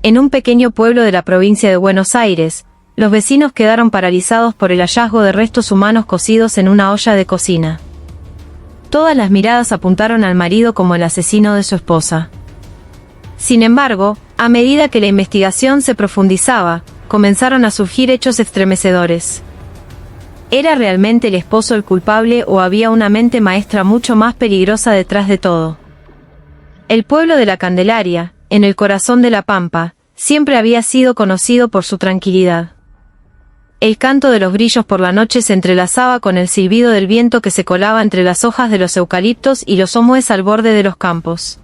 En un pequeño pueblo de la provincia de Buenos Aires, los vecinos quedaron paralizados por el hallazgo de restos humanos cocidos en una olla de cocina. Todas las miradas apuntaron al marido como el asesino de su esposa. Sin embargo, a medida que la investigación se profundizaba, comenzaron a surgir hechos estremecedores. ¿Era realmente el esposo el culpable o había una mente maestra mucho más peligrosa detrás de todo? El pueblo de La Candelaria, en el corazón de La Pampa, siempre había sido conocido por su tranquilidad. El canto de los grillos por la noche se entrelazaba con el silbido del viento que se colaba entre las hojas de los eucaliptos y los omoes al borde de los campos.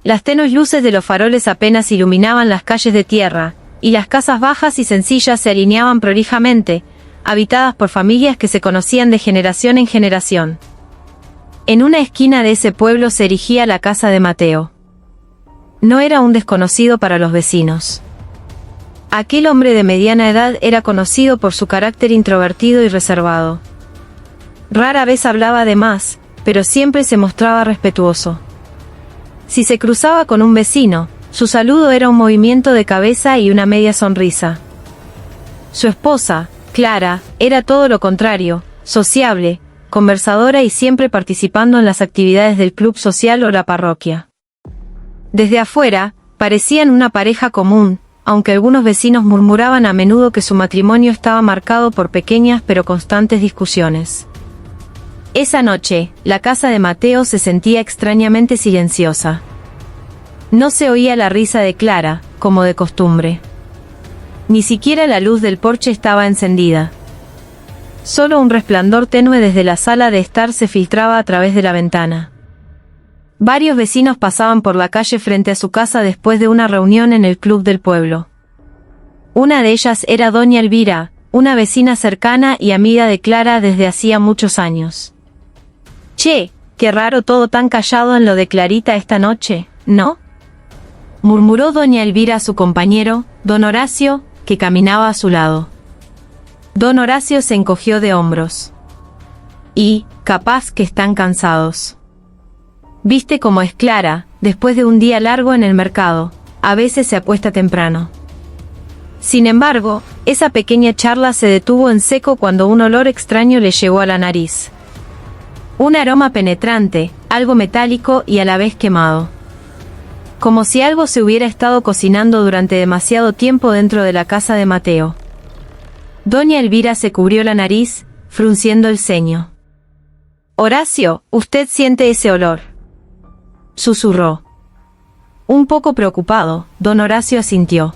Las tenues luces de los faroles apenas iluminaban las calles de tierra, y las casas bajas y sencillas se alineaban prolijamente, habitadas por familias que se conocían de generación en generación. En una esquina de ese pueblo se erigía la casa de Mateo. No era un desconocido para los vecinos. Aquel hombre de mediana edad era conocido por su carácter introvertido y reservado. Rara vez hablaba de más, pero siempre se mostraba respetuoso. Si se cruzaba con un vecino, su saludo era un movimiento de cabeza y una media sonrisa. Su esposa, Clara, era todo lo contrario, sociable, conversadora y siempre participando en las actividades del club social o la parroquia. Desde afuera, parecían una pareja común, aunque algunos vecinos murmuraban a menudo que su matrimonio estaba marcado por pequeñas pero constantes discusiones. Esa noche, la casa de Mateo se sentía extrañamente silenciosa. No se oía la risa de Clara, como de costumbre. Ni siquiera la luz del porche estaba encendida. Solo un resplandor tenue desde la sala de estar se filtraba a través de la ventana. Varios vecinos pasaban por la calle frente a su casa después de una reunión en el club del pueblo. Una de ellas era doña Elvira, una vecina cercana y amiga de Clara desde hacía muchos años. «Che, qué raro todo tan callado en lo de Clarita esta noche, ¿no?», murmuró doña Elvira a su compañero, don Horacio, que caminaba a su lado. Don Horacio se encogió de hombros. «Y, capaz que están cansados. Viste cómo es Clara, después de un día largo en el mercado, a veces se acuesta temprano». Sin embargo, esa pequeña charla se detuvo en seco cuando un olor extraño le llegó a la nariz. Un aroma penetrante, algo metálico y a la vez quemado. Como si algo se hubiera estado cocinando durante demasiado tiempo dentro de la casa de Mateo. Doña Elvira se cubrió la nariz, frunciendo el ceño. «Horacio, ¿usted siente ese olor?», susurró. Un poco preocupado, don Horacio asintió.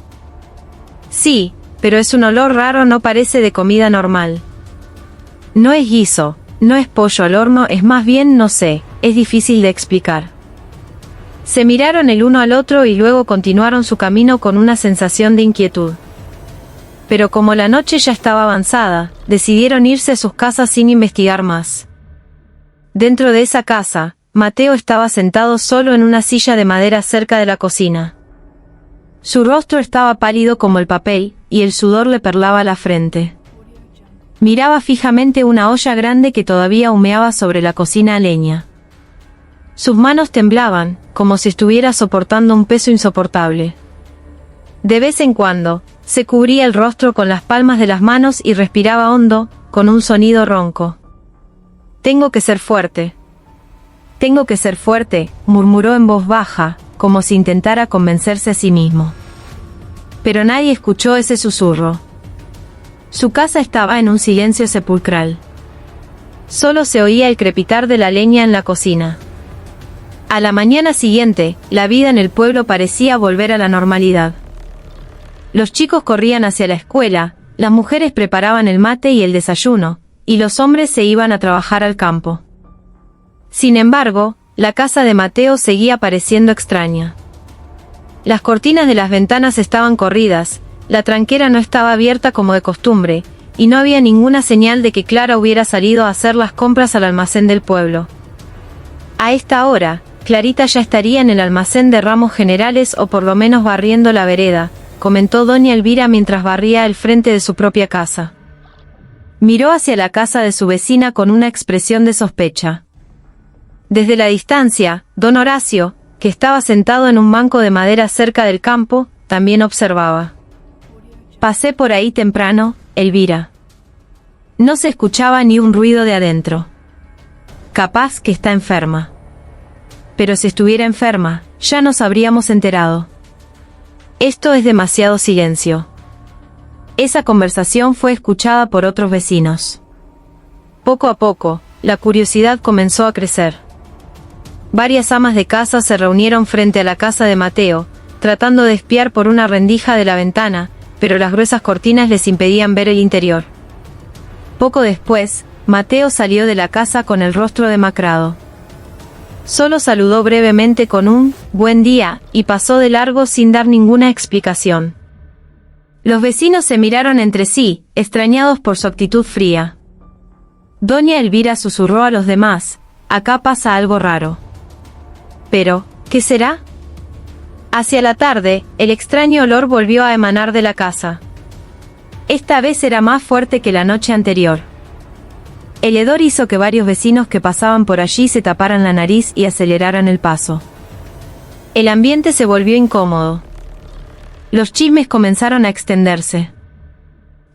«Sí, pero es un olor raro, no parece de comida normal. No es guiso, no es pollo al horno, es más bien, no sé, es difícil de explicar». Se miraron el uno al otro y luego continuaron su camino con una sensación de inquietud. Pero como la noche ya estaba avanzada, decidieron irse a sus casas sin investigar más. Dentro de esa casa, Mateo estaba sentado solo en una silla de madera cerca de la cocina. Su rostro estaba pálido como el papel, y el sudor le perlaba la frente. Miraba fijamente una olla grande que todavía humeaba sobre la cocina a leña. Sus manos temblaban, como si estuviera soportando un peso insoportable. De vez en cuando, se cubría el rostro con las palmas de las manos y respiraba hondo, con un sonido ronco. «Tengo que ser fuerte. Tengo que ser fuerte», murmuró en voz baja, como si intentara convencerse a sí mismo. Pero nadie escuchó ese susurro. Su casa estaba en un silencio sepulcral. Solo se oía el crepitar de la leña en la cocina. A la mañana siguiente, la vida en el pueblo parecía volver a la normalidad. Los chicos corrían hacia la escuela, las mujeres preparaban el mate y el desayuno, y los hombres se iban a trabajar al campo. Sin embargo, la casa de Mateo seguía pareciendo extraña. Las cortinas de las ventanas estaban corridas, la tranquera no estaba abierta como de costumbre, y no había ninguna señal de que Clara hubiera salido a hacer las compras al almacén del pueblo. A esta hora, Clarita ya estaría en el almacén de Ramos Generales o por lo menos barriendo la vereda, comentó doña Elvira mientras barría el frente de su propia casa. Miró hacia la casa de su vecina con una expresión de sospecha. Desde la distancia, don Horacio, que estaba sentado en un banco de madera cerca del campo, también observaba. Pasé por ahí temprano, Elvira. No se escuchaba ni un ruido de adentro. Capaz que está enferma. Pero si estuviera enferma, ya nos habríamos enterado. Esto es demasiado silencio. Esa conversación fue escuchada por otros vecinos. Poco a poco, la curiosidad comenzó a crecer. Varias amas de casa se reunieron frente a la casa de Mateo, tratando de espiar por una rendija de la ventana, pero las gruesas cortinas les impedían ver el interior. Poco después, Mateo salió de la casa con el rostro demacrado. Solo saludó brevemente con un «buen día» y pasó de largo sin dar ninguna explicación. Los vecinos se miraron entre sí, extrañados por su actitud fría. Doña Elvira susurró a los demás: «Acá pasa algo raro». Pero, ¿qué será? Hacia la tarde, el extraño olor volvió a emanar de la casa. Esta vez era más fuerte que la noche anterior. El hedor hizo que varios vecinos que pasaban por allí se taparan la nariz y aceleraran el paso. El ambiente se volvió incómodo. Los chismes comenzaron a extenderse.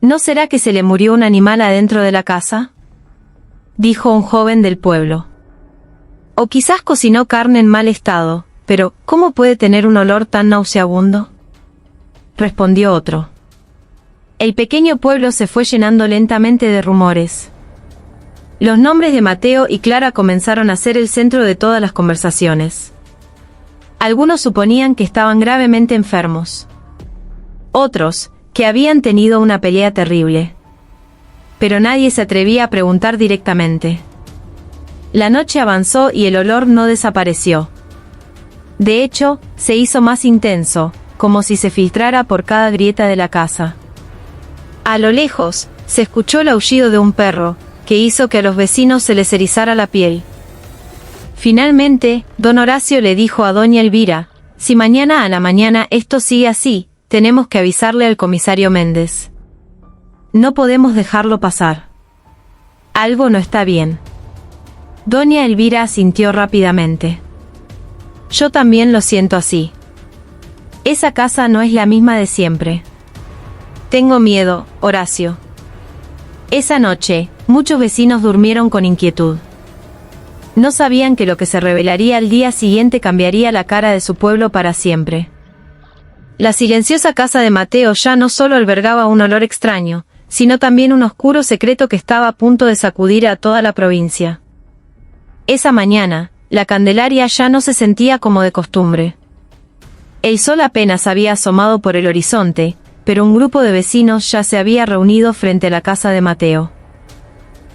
¿No será que se le murió un animal adentro de la casa?, dijo un joven del pueblo. O quizás cocinó carne en mal estado, pero ¿cómo puede tener un olor tan nauseabundo?, respondió otro. El pequeño pueblo se fue llenando lentamente de rumores. Los nombres de Mateo y Clara comenzaron a ser el centro de todas las conversaciones. Algunos suponían que estaban gravemente enfermos. Otros, que habían tenido una pelea terrible. Pero nadie se atrevía a preguntar directamente. La noche avanzó y el olor no desapareció. De hecho, se hizo más intenso, como si se filtrara por cada grieta de la casa. A lo lejos, se escuchó el aullido de un perro, que hizo que a los vecinos se les erizara la piel. Finalmente, don Horacio le dijo a doña Elvira: «Si mañana a la mañana esto sigue así, tenemos que avisarle al comisario Méndez. No podemos dejarlo pasar. Algo no está bien». Doña Elvira asintió rápidamente. «Yo también lo siento así. Esa casa no es la misma de siempre. Tengo miedo, Horacio». Esa noche, muchos vecinos durmieron con inquietud. No sabían que lo que se revelaría al día siguiente cambiaría la cara de su pueblo para siempre. La silenciosa casa de Mateo ya no solo albergaba un olor extraño, sino también un oscuro secreto que estaba a punto de sacudir a toda la provincia. Esa mañana, la Candelaria ya no se sentía como de costumbre. El sol apenas había asomado por el horizonte, pero un grupo de vecinos ya se había reunido frente a la casa de Mateo.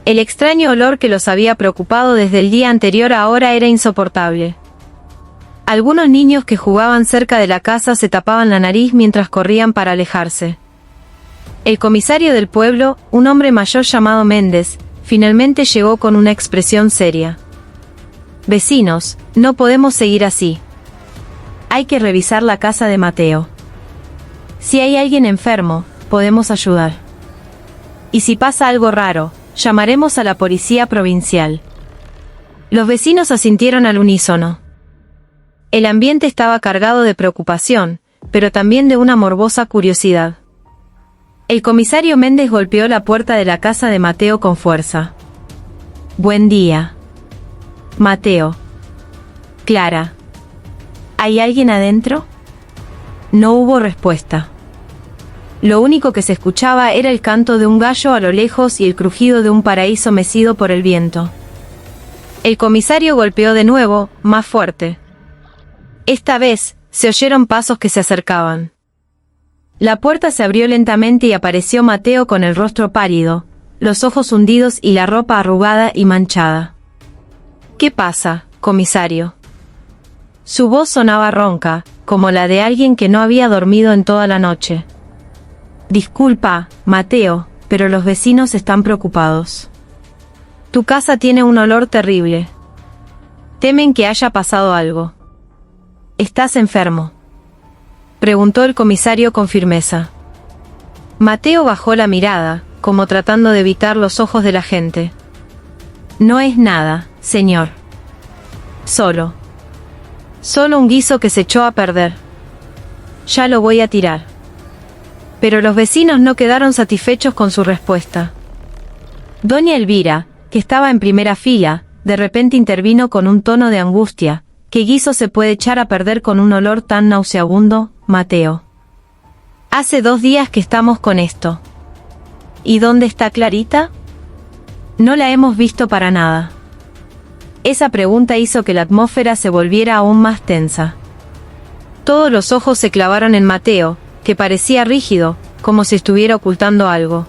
El extraño olor que los había preocupado desde el día anterior ahora era insoportable. Algunos niños que jugaban cerca de la casa se tapaban la nariz mientras corrían para alejarse. El comisario del pueblo, un hombre mayor llamado Méndez, finalmente llegó con una expresión seria. «Vecinos, no podemos seguir así. Hay que revisar la casa de Mateo. Si hay alguien enfermo, podemos ayudar. Y si pasa algo raro, llamaremos a la policía provincial». Los vecinos asintieron al unísono. El ambiente estaba cargado de preocupación, pero también de una morbosa curiosidad. El comisario Méndez golpeó la puerta de la casa de Mateo con fuerza. «Buen día. Mateo. Clara. ¿Hay alguien adentro?». No hubo respuesta. Lo único que se escuchaba era el canto de un gallo a lo lejos y el crujido de un paraíso mecido por el viento. El comisario golpeó de nuevo, más fuerte. Esta vez, se oyeron pasos que se acercaban. La puerta se abrió lentamente y apareció Mateo con el rostro pálido, los ojos hundidos y la ropa arrugada y manchada. «¿Qué pasa, comisario?». Su voz sonaba ronca, como la de alguien que no había dormido en toda la noche. «Disculpa, Mateo, pero los vecinos están preocupados. Tu casa tiene un olor terrible. Temen que haya pasado algo». «¿Estás enfermo?», preguntó el comisario con firmeza. Mateo bajó la mirada, como tratando de evitar los ojos de la gente. «No es nada, señor. Solo un guiso que se echó a perder. ya lo voy a tirar. Pero los vecinos no quedaron satisfechos con su respuesta. Doña Elvira, que estaba en primera fila, de repente intervino con un tono de angustia: ¿qué guiso se puede echar a perder con un olor tan nauseabundo, Mateo? Hace 2 días que estamos con esto. ¿Y dónde está Clarita? No la hemos visto para nada. Esa pregunta hizo que la atmósfera se volviera aún más tensa. Todos los ojos se clavaron en Mateo, que parecía rígido, como si estuviera ocultando algo.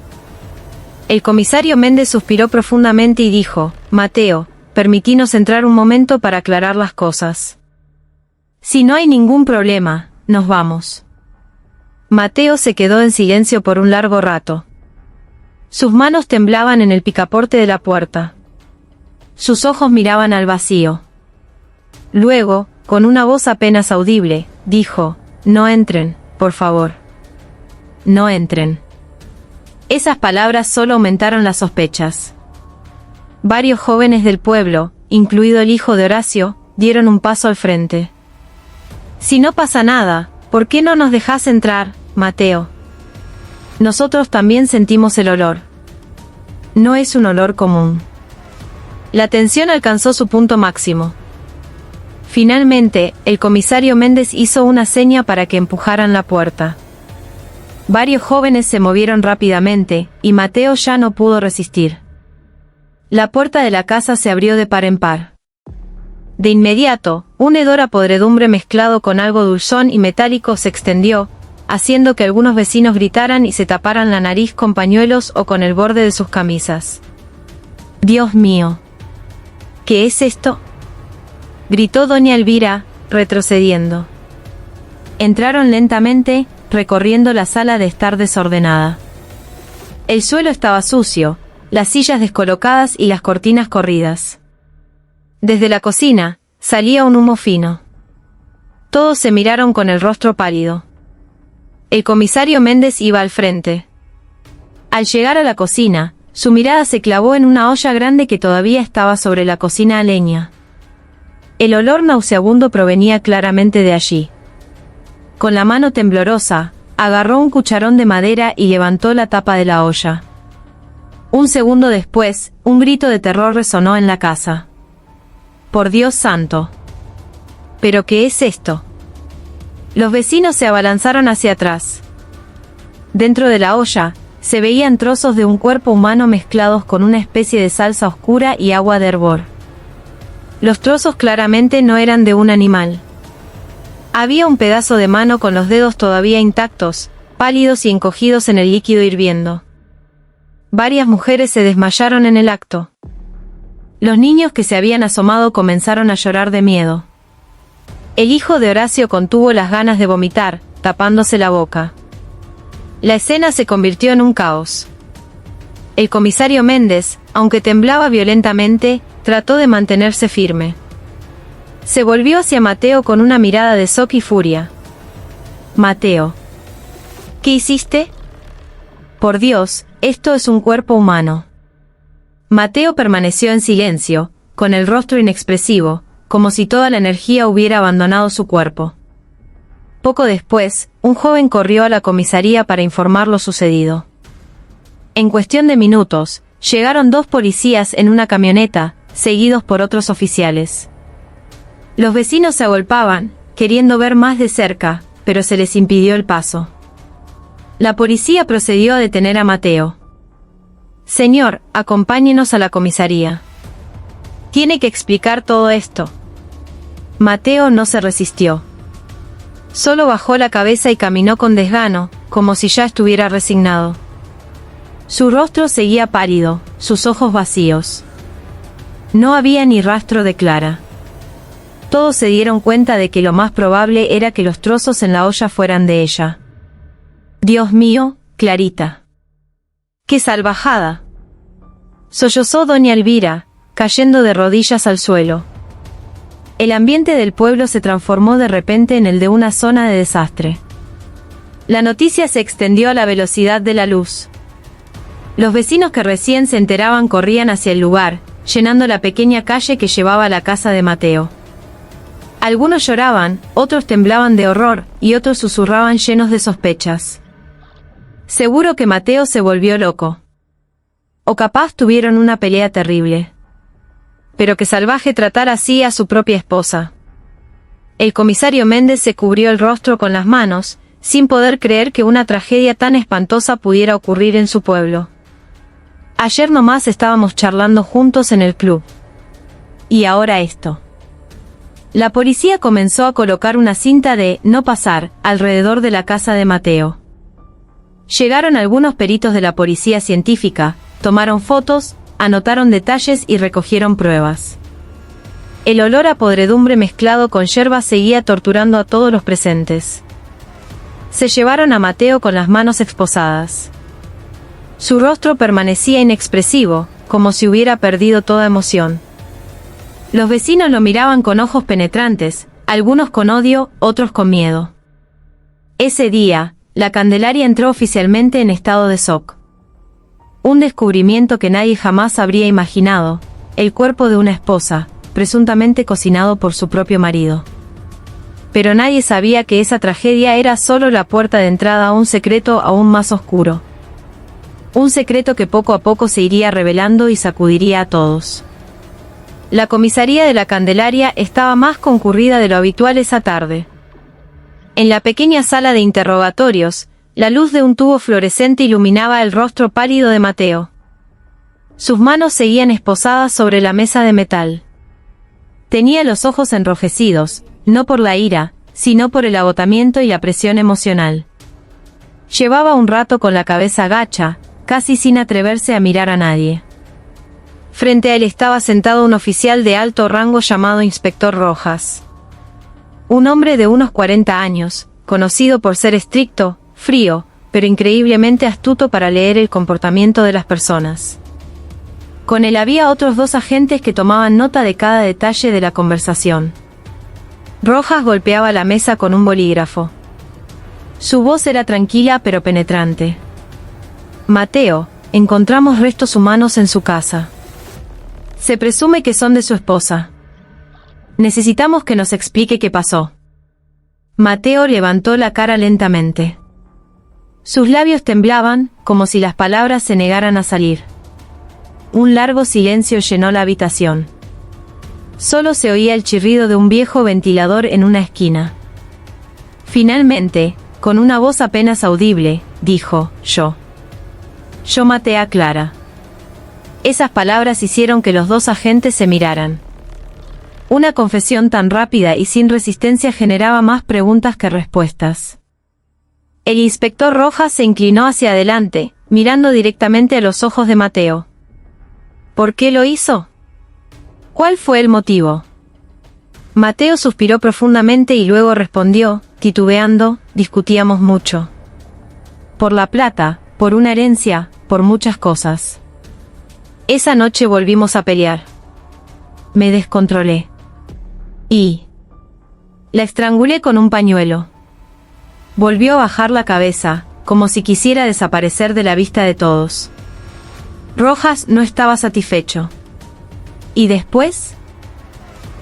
El comisario Méndez suspiró profundamente y dijo: Mateo, permitínos entrar un momento para aclarar las cosas. Si no hay ningún problema, nos vamos. Mateo se quedó en silencio por un largo rato. Sus manos temblaban en el picaporte de la puerta. Sus ojos miraban al vacío. Luego, con una voz apenas audible, dijo: no entren, por favor. No entren. Esas palabras solo aumentaron las sospechas. Varios jóvenes del pueblo, incluido el hijo de Horacio, dieron un paso al frente. Si no pasa nada, ¿por qué no nos dejás entrar, Mateo? Nosotros también sentimos el olor. No es un olor común. La tensión alcanzó su punto máximo. Finalmente, el comisario Méndez hizo una seña para que empujaran la puerta. Varios jóvenes se movieron rápidamente, y Mateo ya no pudo resistir. La puerta de la casa se abrió de par en par. De inmediato, un hedor a podredumbre mezclado con algo dulzón y metálico se extendió, haciendo que algunos vecinos gritaran y se taparan la nariz con pañuelos o con el borde de sus camisas. «Dios mío. ¿Qué es esto?», gritó doña Elvira, retrocediendo. Entraron lentamente, recorriendo la sala de estar desordenada. El suelo estaba sucio, las sillas descolocadas y las cortinas corridas. Desde la cocina, salía un humo fino. Todos se miraron con el rostro pálido. El comisario Méndez iba al frente. Al llegar a la cocina, su mirada se clavó en una olla grande que todavía estaba sobre la cocina a leña. El olor nauseabundo provenía claramente de allí. Con la mano temblorosa, agarró un cucharón de madera y levantó la tapa de la olla. Un segundo después, un grito de terror resonó en la casa. ¡Por Dios santo! ¿Pero qué es esto? Los vecinos se abalanzaron hacia atrás. Dentro de la olla, se veían trozos de un cuerpo humano mezclados con una especie de salsa oscura y agua de hervor. Los trozos claramente no eran de un animal. Había un pedazo de mano con los dedos todavía intactos, pálidos y encogidos en el líquido hirviendo. Varias mujeres se desmayaron en el acto. Los niños que se habían asomado comenzaron a llorar de miedo. El hijo de Horacio contuvo las ganas de vomitar, tapándose la boca. La escena se convirtió en un caos. El comisario Méndez, aunque temblaba violentamente, trató de mantenerse firme. Se volvió hacia Mateo con una mirada de shock y furia. «Mateo, ¿qué hiciste? Por Dios, esto es un cuerpo humano». Mateo permaneció en silencio, con el rostro inexpresivo, como si toda la energía hubiera abandonado su cuerpo. Poco después, un joven corrió a la comisaría para informar lo sucedido. En cuestión de minutos, llegaron 2 policías en una camioneta, seguidos por otros oficiales. Los vecinos se agolpaban, queriendo ver más de cerca, pero se les impidió el paso. La policía procedió a detener a Mateo. «Señor, acompáñenos a la comisaría. Tiene que explicar todo esto». Mateo no se resistió. Solo bajó la cabeza y caminó con desgano, como si ya estuviera resignado. Su rostro seguía pálido, sus ojos vacíos. No había ni rastro de Clara. Todos se dieron cuenta de que lo más probable era que los trozos en la olla fueran de ella. «Dios mío, Clarita. ¡Qué salvajada!», sollozó doña Elvira, cayendo de rodillas al suelo. El ambiente del pueblo se transformó de repente en el de una zona de desastre. La noticia se extendió a la velocidad de la luz. Los vecinos que recién se enteraban corrían hacia el lugar, llenando la pequeña calle que llevaba a la casa de Mateo. Algunos lloraban, otros temblaban de horror, y otros susurraban llenos de sospechas. Seguro que Mateo se volvió loco. O capaz tuvieron una pelea terrible. Pero qué salvaje tratar así a su propia esposa. El comisario Méndez se cubrió el rostro con las manos, sin poder creer que una tragedia tan espantosa pudiera ocurrir en su pueblo. Ayer nomás estábamos charlando juntos en el club. Y ahora esto. La policía comenzó a colocar una cinta de no pasar alrededor de la casa de Mateo. Llegaron algunos peritos de la policía científica, tomaron fotos, anotaron detalles y recogieron pruebas. El olor a podredumbre mezclado con yerba seguía torturando a todos los presentes. Se llevaron a Mateo con las manos esposadas. Su rostro permanecía inexpresivo, como si hubiera perdido toda emoción. Los vecinos lo miraban con ojos penetrantes, algunos con odio, otros con miedo. Ese día, la Candelaria entró oficialmente en estado de shock. Un descubrimiento que nadie jamás habría imaginado, el cuerpo de una esposa, presuntamente cocinado por su propio marido. Pero nadie sabía que esa tragedia era solo la puerta de entrada a un secreto aún más oscuro. Un secreto que poco a poco se iría revelando y sacudiría a todos. La comisaría de la Candelaria estaba más concurrida de lo habitual esa tarde. En la pequeña sala de interrogatorios, la luz de un tubo fluorescente iluminaba el rostro pálido de Mateo. Sus manos seguían esposadas sobre la mesa de metal. Tenía los ojos enrojecidos, no por la ira, sino por el agotamiento y la presión emocional. Llevaba un rato con la cabeza agacha, casi sin atreverse a mirar a nadie. Frente a él estaba sentado un oficial de alto rango llamado Inspector Rojas. Un hombre de unos 40 años, conocido por ser estricto, frío, pero increíblemente astuto para leer el comportamiento de las personas. Con él había otros 2 agentes que tomaban nota de cada detalle de la conversación. Rojas golpeaba la mesa con un bolígrafo. Su voz era tranquila pero penetrante. Mateo, encontramos restos humanos en su casa. Se presume que son de su esposa. Necesitamos que nos explique qué pasó. Mateo levantó la cara lentamente. Sus labios temblaban, como si las palabras se negaran a salir. Un largo silencio llenó la habitación. Solo se oía el chirrido de un viejo ventilador en una esquina. Finalmente, con una voz apenas audible, dijo, Yo maté a Clara. Esas palabras hicieron que los 2 agentes se miraran. Una confesión tan rápida y sin resistencia generaba más preguntas que respuestas. El inspector Rojas se inclinó hacia adelante, mirando directamente a los ojos de Mateo. ¿Por qué lo hizo? ¿Cuál fue el motivo? Mateo suspiró profundamente y luego respondió, titubeando, discutíamos mucho. Por la plata, por una herencia, por muchas cosas. Esa noche volvimos a pelear. Me descontrolé. Y la estrangulé con un pañuelo. Volvió a bajar la cabeza, como si quisiera desaparecer de la vista de todos. Rojas no estaba satisfecho. ¿Y después?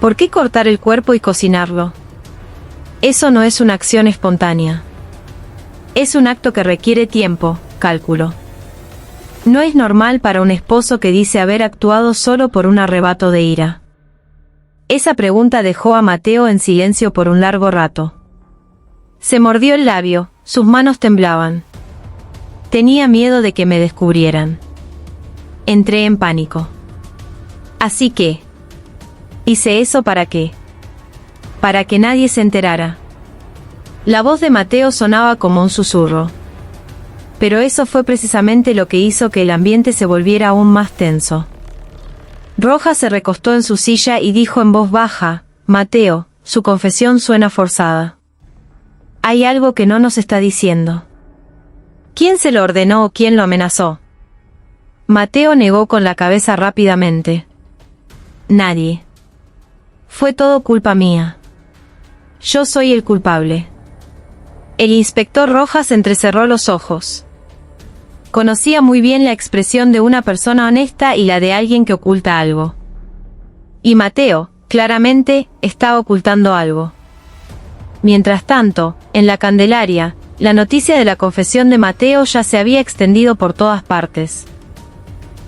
¿Por qué cortar el cuerpo y cocinarlo? Eso no es una acción espontánea. Es un acto que requiere tiempo, cálculo. No es normal para un esposo que dice haber actuado solo por un arrebato de ira. Esa pregunta dejó a Mateo en silencio por un largo rato. Se mordió el labio, sus manos temblaban. Tenía miedo de que me descubrieran. Entré en pánico. Así que... ¿hice eso para qué? Para que nadie se enterara. La voz de Mateo sonaba como un susurro. Pero eso fue precisamente lo que hizo que el ambiente se volviera aún más tenso. Rojas se recostó en su silla y dijo en voz baja, Mateo, su confesión suena forzada. Hay algo que no nos está diciendo. ¿Quién se lo ordenó o quién lo amenazó? Mateo negó con la cabeza rápidamente. Nadie. Fue todo culpa mía. Yo soy el culpable. El inspector Rojas entrecerró los ojos. Conocía muy bien la expresión de una persona honesta y la de alguien que oculta algo. Y Mateo, Claramente, estaba ocultando algo. Mientras tanto, en la Candelaria, la noticia de la confesión de Mateo ya se había extendido por todas partes.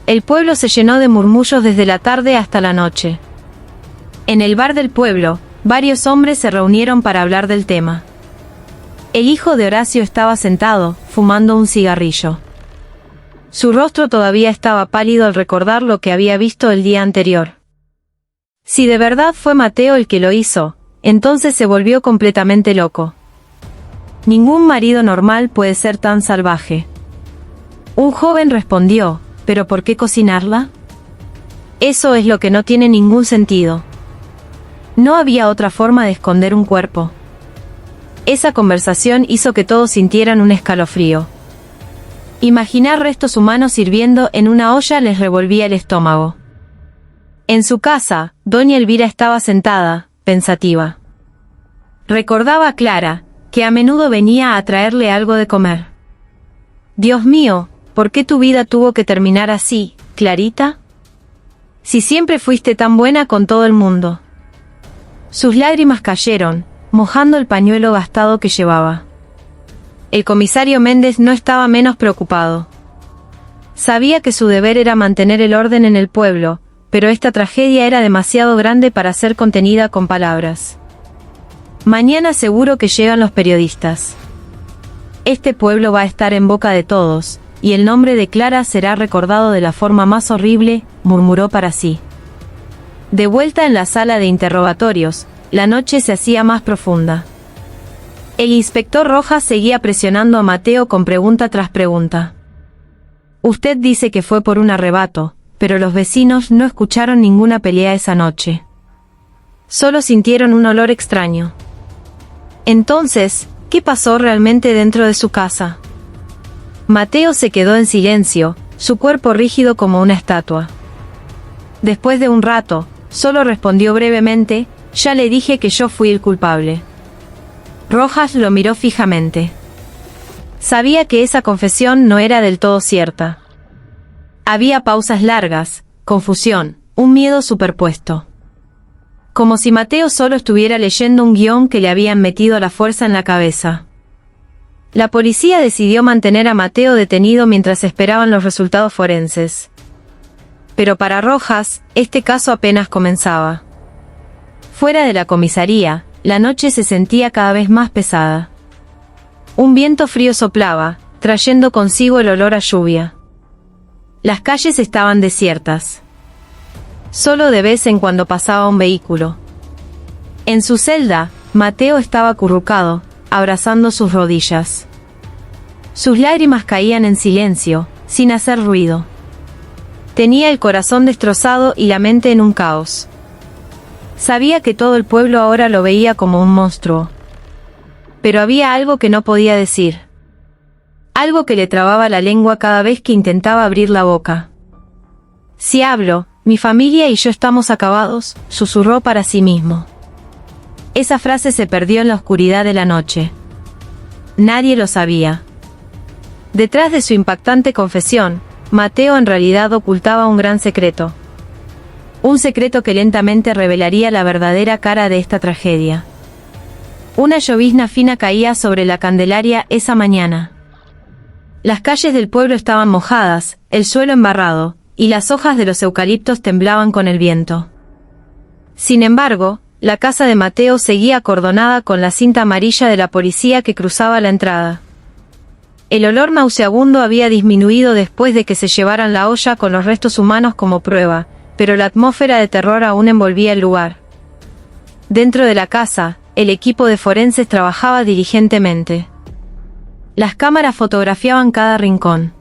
El pueblo se llenó de murmullos desde la tarde hasta la noche. En el bar del pueblo, varios hombres se reunieron para hablar del tema. El hijo de Horacio estaba sentado, fumando un cigarrillo. Su rostro todavía estaba pálido al recordar lo que había visto el día anterior. Si de verdad fue Mateo el que lo hizo, entonces se volvió completamente loco. Ningún marido normal puede ser tan salvaje. Un joven respondió, ¿pero por qué cocinarla? Eso es lo que no tiene ningún sentido. No había otra forma de esconder un cuerpo. Esa conversación hizo que todos sintieran un escalofrío. Imaginar restos humanos hirviendo en una olla les revolvía el estómago. En su casa, doña Elvira estaba sentada, pensativa. Recordaba a Clara, que a menudo venía a traerle algo de comer. Dios mío, ¿por qué tu vida tuvo que terminar así, Clarita? Si siempre fuiste tan buena con todo el mundo. Sus lágrimas cayeron, mojando el pañuelo gastado que llevaba. El comisario Méndez no estaba menos preocupado. Sabía que su deber era mantener el orden en el pueblo, pero esta tragedia era demasiado grande para ser contenida con palabras. Mañana seguro que llegan los periodistas. Este pueblo va a estar en boca de todos, y el nombre de Clara será recordado de la forma más horrible, murmuró para sí. De vuelta en la sala de interrogatorios, la noche se hacía más profunda. El inspector Rojas seguía presionando a Mateo con pregunta tras pregunta. Usted dice que fue por un arrebato, pero los vecinos no escucharon ninguna pelea esa noche. Solo sintieron un olor extraño. Entonces, ¿qué pasó realmente dentro de su casa? Mateo se quedó en silencio, su cuerpo rígido como una estatua. Después de un rato, solo respondió brevemente, ya le dije que yo fui el culpable. Rojas lo miró fijamente. Sabía que esa confesión no era del todo cierta. Había pausas largas, confusión, un miedo superpuesto. Como si Mateo solo estuviera leyendo un guión que le habían metido a la fuerza en la cabeza. La policía decidió mantener a Mateo detenido mientras esperaban los resultados forenses. Pero para Rojas, este caso apenas comenzaba. Fuera de la comisaría, la noche se sentía cada vez más pesada. Un viento frío soplaba, trayendo consigo el olor a lluvia. Las calles estaban desiertas. Solo de vez en cuando pasaba un vehículo. En su celda, Mateo estaba acurrucado, abrazando sus rodillas. Sus lágrimas caían en silencio, sin hacer ruido. Tenía el corazón destrozado y la mente en un caos. Sabía que todo el pueblo ahora lo veía como un monstruo. Pero había algo que no podía decir. Algo que le trababa la lengua cada vez que intentaba abrir la boca. Si hablo, mi familia y yo estamos acabados, susurró para sí mismo. Esa frase se perdió en la oscuridad de la noche. Nadie lo sabía. Detrás de su impactante confesión, Mateo en realidad ocultaba un gran secreto. Un secreto que lentamente revelaría la verdadera cara de esta tragedia. Una llovizna fina caía sobre la Candelaria esa mañana. Las calles del pueblo estaban mojadas, el suelo embarrado, y las hojas de los eucaliptos temblaban con el viento. Sin embargo, la casa de Mateo seguía acordonada con la cinta amarilla de la policía que cruzaba la entrada. El olor nauseabundo había disminuido después de que se llevaran la olla con los restos humanos como prueba, pero la atmósfera de terror aún envolvía el lugar. Dentro de la casa, el equipo de forenses trabajaba diligentemente. Las cámaras fotografiaban cada rincón.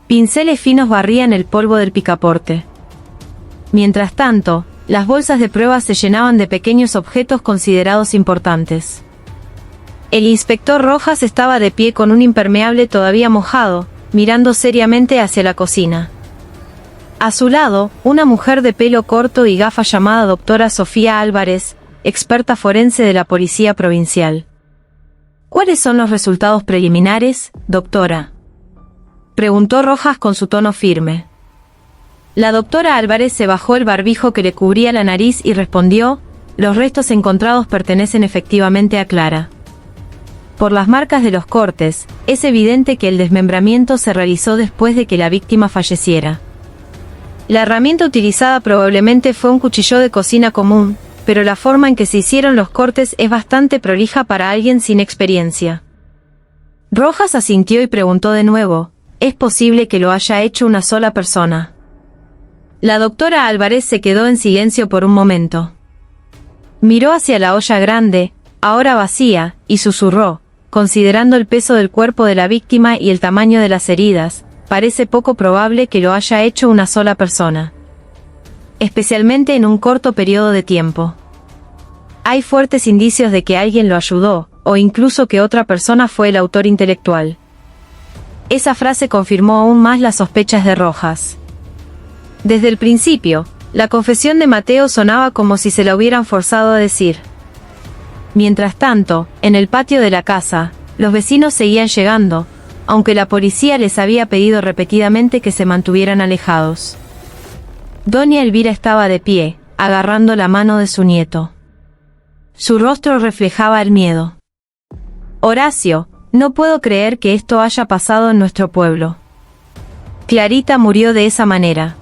Pinceles finos barrían el polvo del picaporte. Mientras tanto, las bolsas de pruebas se llenaban de pequeños objetos considerados importantes. El inspector Rojas estaba de pie con un impermeable todavía mojado, mirando seriamente hacia la cocina. A su lado, una mujer de pelo corto y gafas llamada doctora Sofía Álvarez, experta forense de la Policía Provincial. ¿Cuáles son los resultados preliminares, doctora?, preguntó Rojas con su tono firme. La doctora Álvarez se bajó el barbijo que le cubría la nariz y respondió: los restos encontrados pertenecen efectivamente a Clara. Por las marcas de los cortes, es evidente que el desmembramiento se realizó después de que la víctima falleciera. La herramienta utilizada probablemente fue un cuchillo de cocina común, pero la forma en que se hicieron los cortes es bastante prolija para alguien sin experiencia. Rojas asintió y preguntó de nuevo: ¿es posible que lo haya hecho una sola persona? La doctora Álvarez se quedó en silencio por un momento. Miró hacia la olla grande, ahora vacía, y susurró: considerando el peso del cuerpo de la víctima y el tamaño de las heridas, parece poco probable que lo haya hecho una sola persona. Especialmente en un corto periodo de tiempo. Hay fuertes indicios de que alguien lo ayudó, o incluso que otra persona fue el autor intelectual. Esa frase confirmó aún más las sospechas de Rojas. Desde el principio, la confesión de Mateo sonaba como si se la hubieran forzado a decir. Mientras tanto, en el patio de la casa, los vecinos seguían llegando, aunque la policía les había pedido repetidamente que se mantuvieran alejados. Doña Elvira estaba de pie, agarrando la mano de su nieto. Su rostro reflejaba el miedo. Horacio, no puedo creer que esto haya pasado en nuestro pueblo. Clarita murió de esa manera.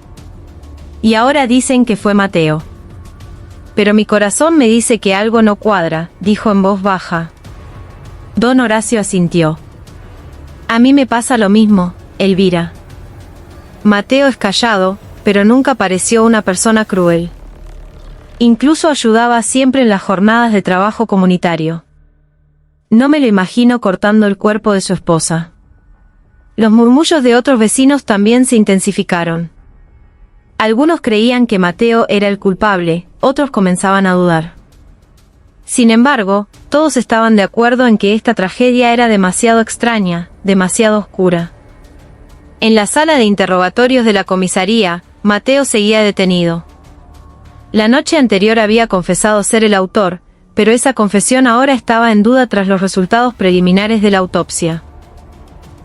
Y ahora dicen que fue Mateo. Pero mi corazón me dice que algo no cuadra, dijo en voz baja. Don Horacio asintió. A mí me pasa lo mismo, Elvira. Mateo es callado, pero nunca pareció una persona cruel. Incluso ayudaba siempre en las jornadas de trabajo comunitario. No me lo imagino cortando el cuerpo de su esposa. Los murmullos de otros vecinos también se intensificaron. Algunos creían que Mateo era el culpable, otros comenzaban a dudar. Sin embargo, todos estaban de acuerdo en que esta tragedia era demasiado extraña, demasiado oscura. En la sala de interrogatorios de la comisaría, Mateo seguía detenido. La noche anterior había confesado ser el autor, pero esa confesión ahora estaba en duda tras los resultados preliminares de la autopsia.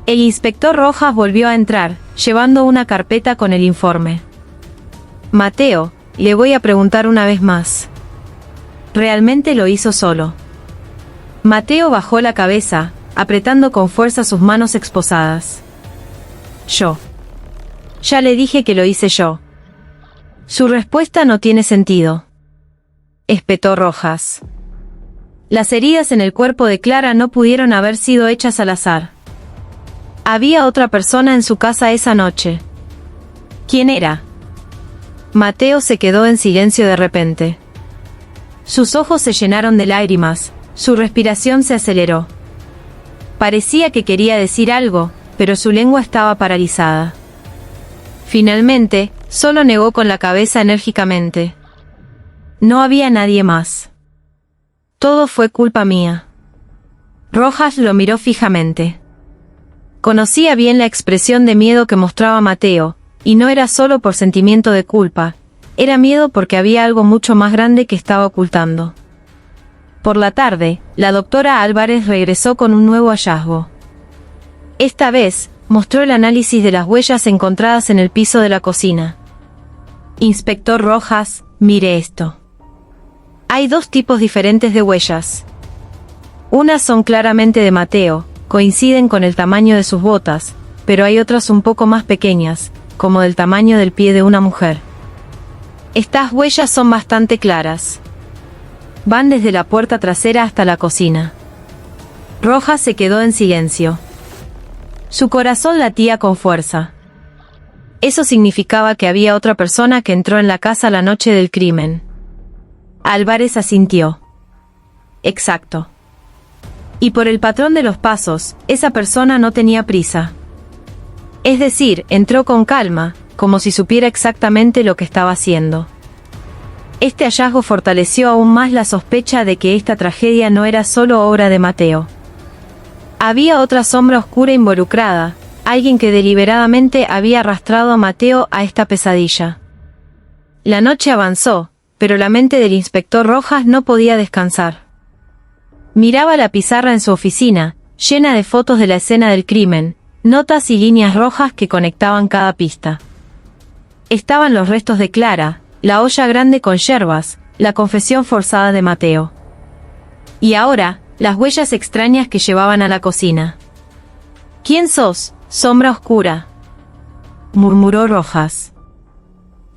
El inspector Rojas volvió a entrar, llevando una carpeta con el informe. Mateo, le voy a preguntar una vez más. ¿Realmente lo hizo solo? Mateo bajó la cabeza, apretando con fuerza sus manos esposadas. Yo. Ya le dije que lo hice yo. Su respuesta no tiene sentido. Espetó Rojas. Las heridas en el cuerpo de Clara no pudieron haber sido hechas al azar. Había otra persona en su casa esa noche. ¿Quién era? Mateo se quedó en silencio de repente. Sus ojos se llenaron de lágrimas, su respiración se aceleró. Parecía que quería decir algo, pero su lengua estaba paralizada. Finalmente, solo negó con la cabeza enérgicamente. No había nadie más. Todo fue culpa mía. Rojas lo miró fijamente. Conocía bien la expresión de miedo que mostraba Mateo, y no era solo por sentimiento de culpa, era miedo porque había algo mucho más grande que estaba ocultando. Por la tarde, la doctora Álvarez regresó con un nuevo hallazgo. Esta vez, mostró el análisis de las huellas encontradas en el piso de la cocina. Inspector Rojas, mire esto. Hay dos tipos diferentes de huellas. Unas son claramente de Mateo, coinciden con el tamaño de sus botas, pero hay otras un poco más pequeñas, como del tamaño del pie de una mujer. Estas huellas son bastante claras. Van desde la puerta trasera hasta la cocina. Rojas se quedó en silencio. Su corazón latía con fuerza. Eso significaba que había otra persona que entró en la casa la noche del crimen. Álvarez asintió. Exacto. Y por el patrón de los pasos, esa persona no tenía prisa. Es decir, entró con calma, como si supiera exactamente lo que estaba haciendo. Este hallazgo fortaleció aún más la sospecha de que esta tragedia no era solo obra de Mateo. Había otra sombra oscura involucrada, alguien que deliberadamente había arrastrado a Mateo a esta pesadilla. La noche avanzó, pero la mente del inspector Rojas no podía descansar. Miraba la pizarra en su oficina, llena de fotos de la escena del crimen, notas y líneas rojas que conectaban cada pista. estaban los restos de Clara, la olla grande con yerbas, la confesión forzada de Mateo. Y ahora, las huellas extrañas que llevaban a la cocina. ¿Quién sos, sombra oscura?, murmuró Rojas.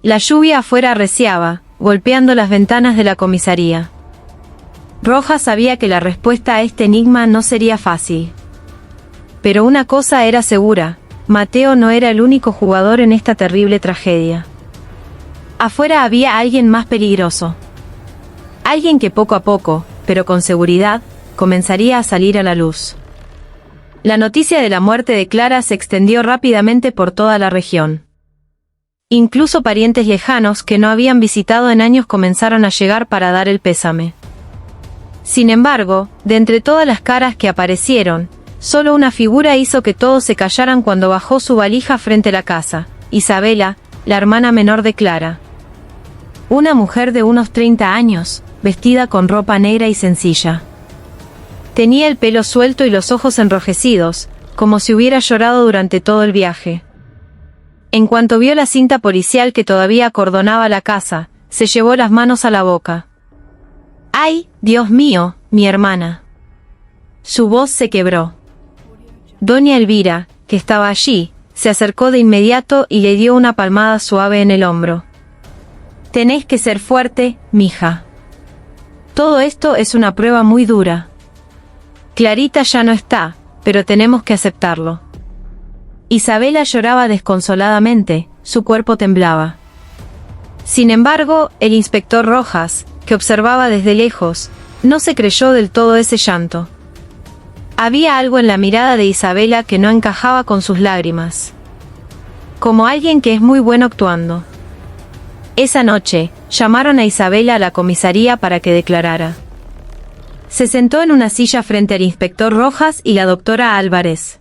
La lluvia afuera arreciaba, golpeando las ventanas de la comisaría. Rojas sabía que la respuesta a este enigma no sería fácil. Pero una cosa era segura: Mateo no era el único jugador en esta terrible tragedia. Afuera había alguien más peligroso. Alguien que poco a poco, pero con seguridad, comenzaría a salir a la luz. La noticia de la muerte de Clara se extendió rápidamente por toda la región. Incluso parientes lejanos que no habían visitado en años comenzaron a llegar para dar el pésame. Sin embargo, de entre todas las caras que aparecieron, solo una figura hizo que todos se callaran cuando bajó su valija frente a la casa: Isabela, la hermana menor de Clara. Una mujer de unos 30 años, vestida con ropa negra y sencilla. Tenía el pelo suelto y los ojos enrojecidos, como si hubiera llorado durante todo el viaje. En cuanto vio la cinta policial que todavía acordonaba la casa, se llevó las manos a la boca. ¡Ay, Dios mío, mi hermana! Su voz se quebró. Doña Elvira, que estaba allí, se acercó de inmediato y le dio una palmada suave en el hombro. Tenés que ser fuerte, mija. Todo esto es una prueba muy dura. Clarita ya no está, pero tenemos que aceptarlo. Isabela lloraba desconsoladamente, su cuerpo temblaba. Sin embargo, el inspector Rojas, que observaba desde lejos, no se creyó del todo ese llanto. Había algo en la mirada de Isabela que no encajaba con sus lágrimas. Como alguien que es muy bueno actuando. Esa noche, llamaron a Isabela a la comisaría para que declarara. Se sentó en una silla frente al inspector Rojas y la doctora Álvarez.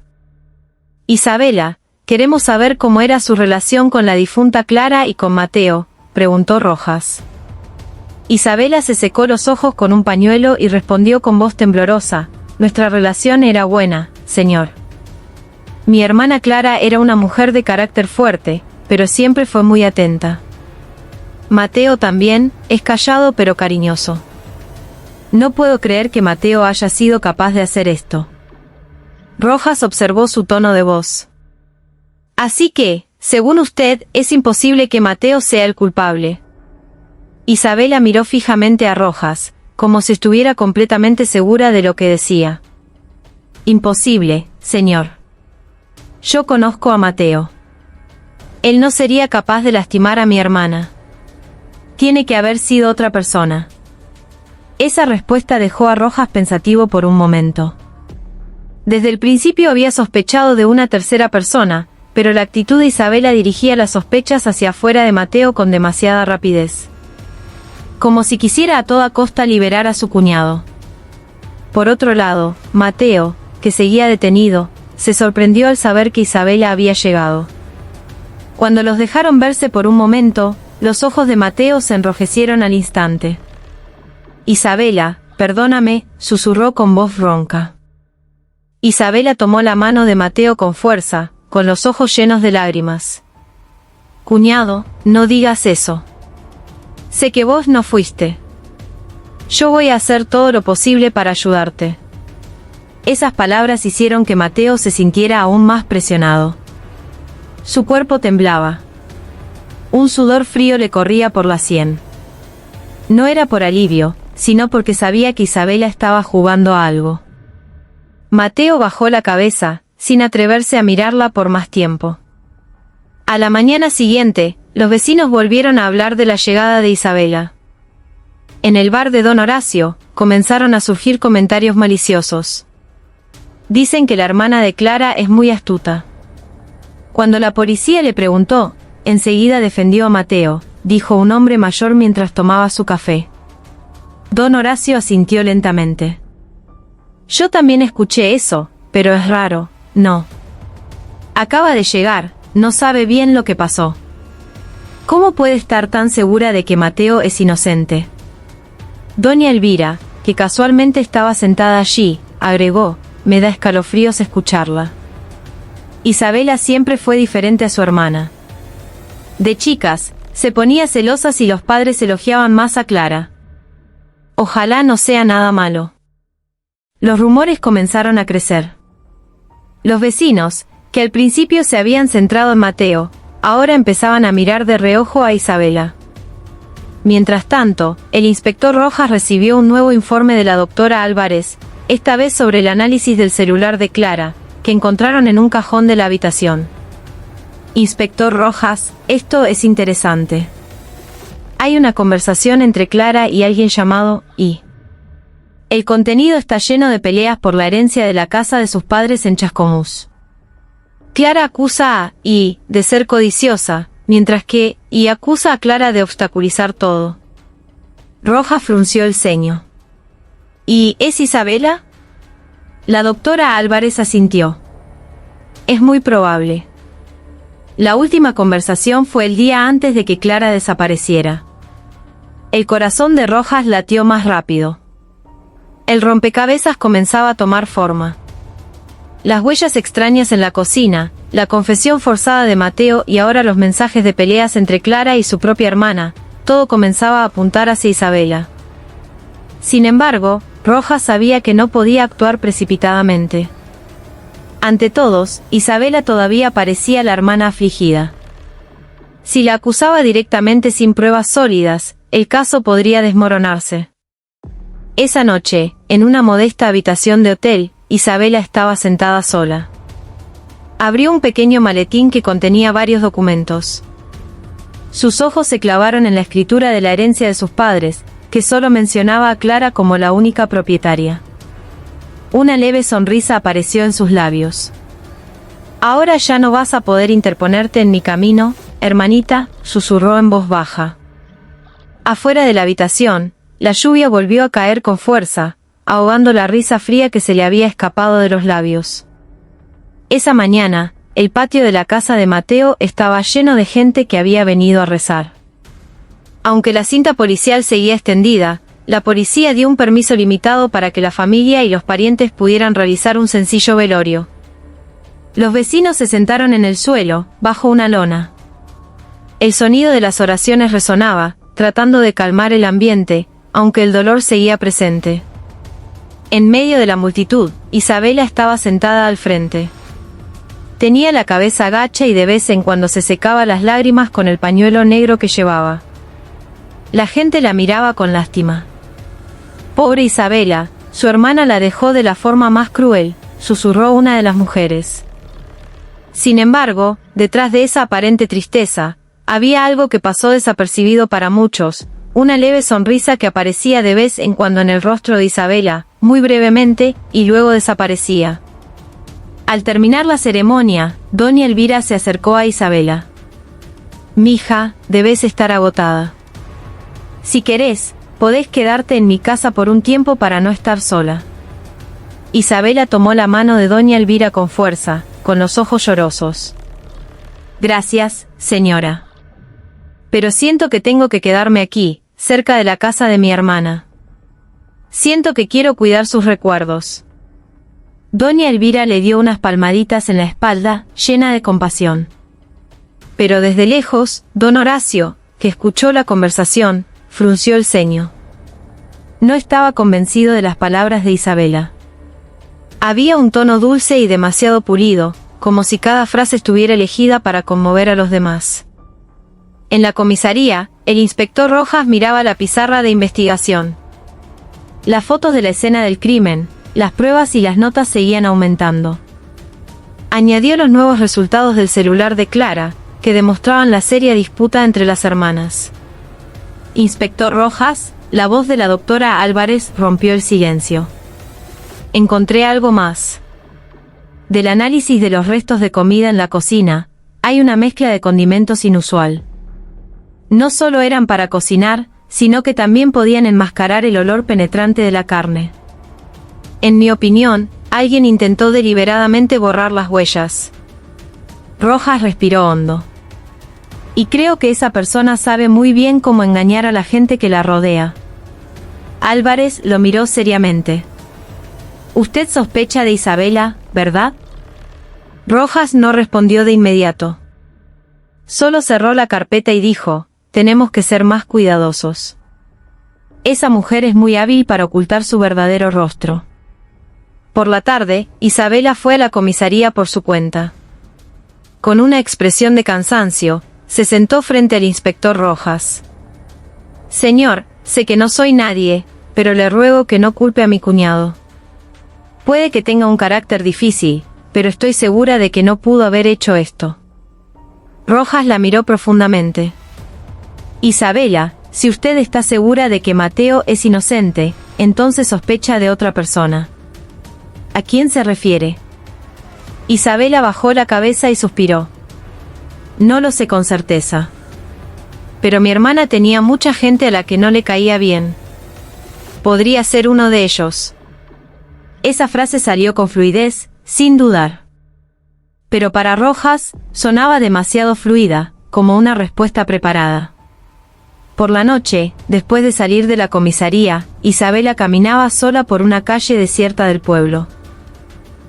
Isabela, queremos saber cómo era su relación con la difunta Clara y con Mateo, preguntó Rojas. Isabela se secó los ojos con un pañuelo y respondió con voz temblorosa: nuestra relación era buena, señor. Mi hermana Clara era una mujer de carácter fuerte, pero siempre fue muy atenta. Mateo también, es callado pero cariñoso. No puedo creer que Mateo haya sido capaz de hacer esto. Rojas observó su tono de voz. Así que, según usted, es imposible que Mateo sea el culpable. Isabela miró fijamente a Rojas, como si estuviera completamente segura de lo que decía. Imposible, señor. Yo conozco a Mateo. Él no sería capaz de lastimar a mi hermana. Tiene que haber sido otra persona. Esa respuesta dejó a Rojas pensativo por un momento. Desde el principio había sospechado de una tercera persona, pero la actitud de Isabela dirigía las sospechas hacia afuera de Mateo con demasiada rapidez. Como si quisiera a toda costa liberar a su cuñado. Por otro lado, Mateo, que seguía detenido, se sorprendió al saber que Isabela había llegado. Cuando los dejaron verse por un momento, los ojos de Mateo se enrojecieron al instante. Isabela, perdóname, susurró con voz ronca. Isabela tomó la mano de Mateo con fuerza, con los ojos llenos de lágrimas. Cuñado, no digas eso. Sé que vos no fuiste. Yo voy a hacer todo lo posible para ayudarte. Esas palabras hicieron que Mateo se sintiera aún más presionado. Su cuerpo temblaba. Un sudor frío le corría por la sien. No era por alivio, sino porque sabía que Isabela estaba jugando a algo. Mateo bajó la cabeza, sin atreverse a mirarla por más tiempo. A la mañana siguiente, los vecinos volvieron a hablar de la llegada de Isabela. En el bar de Don Horacio, comenzaron a surgir comentarios maliciosos. Dicen que la hermana de Clara es muy astuta. Cuando la policía le preguntó, enseguida defendió a Mateo, dijo un hombre mayor mientras tomaba su café. Don Horacio asintió lentamente. Yo también escuché eso, pero es raro, no. Acaba de llegar, no sabe bien lo que pasó. ¿Cómo puede estar tan segura de que Mateo es inocente? Doña Elvira, que casualmente estaba sentada allí, agregó, me da escalofríos escucharla. Isabela siempre fue diferente a su hermana. De chicas, se ponía celosa si los padres elogiaban más a Clara. Ojalá no sea nada malo. Los rumores comenzaron a crecer. Los vecinos, que al principio se habían centrado en Mateo, ahora empezaban a mirar de reojo a Isabela. Mientras tanto, el inspector Rojas recibió un nuevo informe de la doctora Álvarez, esta vez sobre el análisis del celular de Clara, que encontraron en un cajón de la habitación. Inspector Rojas, esto es interesante. Hay una conversación entre Clara y alguien llamado I. El contenido está lleno de peleas por la herencia de la casa de sus padres en Chascomús. Clara acusa a I de ser codiciosa, mientras que I acusa a Clara de obstaculizar todo. Rojas frunció el ceño. ¿Y es Isabela? La doctora Álvarez asintió. Es muy probable. La última conversación fue el día antes de que Clara desapareciera. El corazón de Rojas latió más rápido. El rompecabezas comenzaba a tomar forma. Las huellas extrañas en la cocina, la confesión forzada de Mateo y ahora los mensajes de peleas entre Clara y su propia hermana, todo comenzaba a apuntar hacia Isabela. Sin embargo, Rojas sabía que no podía actuar precipitadamente. Ante todos, Isabela todavía parecía la hermana afligida. Si la acusaba directamente sin pruebas sólidas, el caso podría desmoronarse. Esa noche, en una modesta habitación de hotel, Isabela estaba sentada sola. Abrió un pequeño maletín que contenía varios documentos. Sus ojos se clavaron en la escritura de la herencia de sus padres, que solo mencionaba a Clara como la única propietaria. Una leve sonrisa apareció en sus labios. «Ahora ya no vas a poder interponerte en mi camino, hermanita», susurró en voz baja. Afuera de la habitación, la lluvia volvió a caer con fuerza, ahogando la risa fría que se le había escapado de los labios. Esa mañana, el patio de la casa de Mateo estaba lleno de gente que había venido a rezar. Aunque la cinta policial seguía extendida, la policía dio un permiso limitado para que la familia y los parientes pudieran realizar un sencillo velorio. Los vecinos se sentaron en el suelo, bajo una lona. El sonido de las oraciones resonaba, tratando de calmar el ambiente, aunque el dolor seguía presente. En medio de la multitud, Isabela estaba sentada al frente. Tenía la cabeza agacha y de vez en cuando se secaba las lágrimas con el pañuelo negro que llevaba. La gente la miraba con lástima. «Pobre Isabela, su hermana la dejó de la forma más cruel», susurró una de las mujeres. Sin embargo, detrás de esa aparente tristeza, había algo que pasó desapercibido para muchos, una leve sonrisa que aparecía de vez en cuando en el rostro de Isabela, muy brevemente, y luego desaparecía. Al terminar la ceremonia, doña Elvira se acercó a Isabela. «Mija, debes estar agotada. Si querés, podés quedarte en mi casa por un tiempo para no estar sola». Isabela tomó la mano de doña Elvira con fuerza, con los ojos llorosos. «Gracias, señora. Pero siento que tengo que quedarme aquí, cerca de la casa de mi hermana. Siento que quiero cuidar sus recuerdos». Doña Elvira le dio unas palmaditas en la espalda, llena de compasión. Pero desde lejos, don Horacio, que escuchó la conversación, frunció el ceño. No estaba convencido de las palabras de Isabela. Había un tono dulce y demasiado pulido, como si cada frase estuviera elegida para conmover a los demás. En la comisaría, el inspector Rojas miraba la pizarra de investigación. Las fotos de la escena del crimen, las pruebas y las notas seguían aumentando. Añadió los nuevos resultados del celular de Clara, que demostraban la seria disputa entre las hermanas. «Inspector Rojas», la voz de la doctora Álvarez rompió el silencio. «Encontré algo más. Del análisis de los restos de comida en la cocina, hay una mezcla de condimentos inusual. No solo eran para cocinar, sino que también podían enmascarar el olor penetrante de la carne. En mi opinión, alguien intentó deliberadamente borrar las huellas». Rojas respiró hondo. «Y creo que esa persona sabe muy bien cómo engañar a la gente que la rodea». Álvarez lo miró seriamente. «Usted sospecha de Isabela, ¿verdad?». Rojas no respondió de inmediato. solo cerró la carpeta y dijo, tenemos que ser más cuidadosos. Esa mujer es muy hábil para ocultar su verdadero rostro. Por la tarde, Isabela fue a la comisaría por su cuenta. Con una expresión de cansancio, se sentó frente al inspector Rojas. Señor, sé que no soy nadie, pero le ruego que no culpe a mi cuñado. Puede que tenga un carácter difícil, pero estoy segura de que no pudo haber hecho esto. Rojas la miró profundamente. Isabela, si usted está segura de que Mateo es inocente, entonces sospecha de otra persona. ¿A quién se refiere? Isabela bajó la cabeza y suspiró. No lo sé con certeza. Pero mi hermana tenía mucha gente a la que no le caía bien. Podría ser uno de ellos. Esa frase salió con fluidez, sin dudar. Pero para Rojas, sonaba demasiado fluida, como una respuesta preparada. Por la noche, después de salir de la comisaría, Isabela caminaba sola por una calle desierta del pueblo.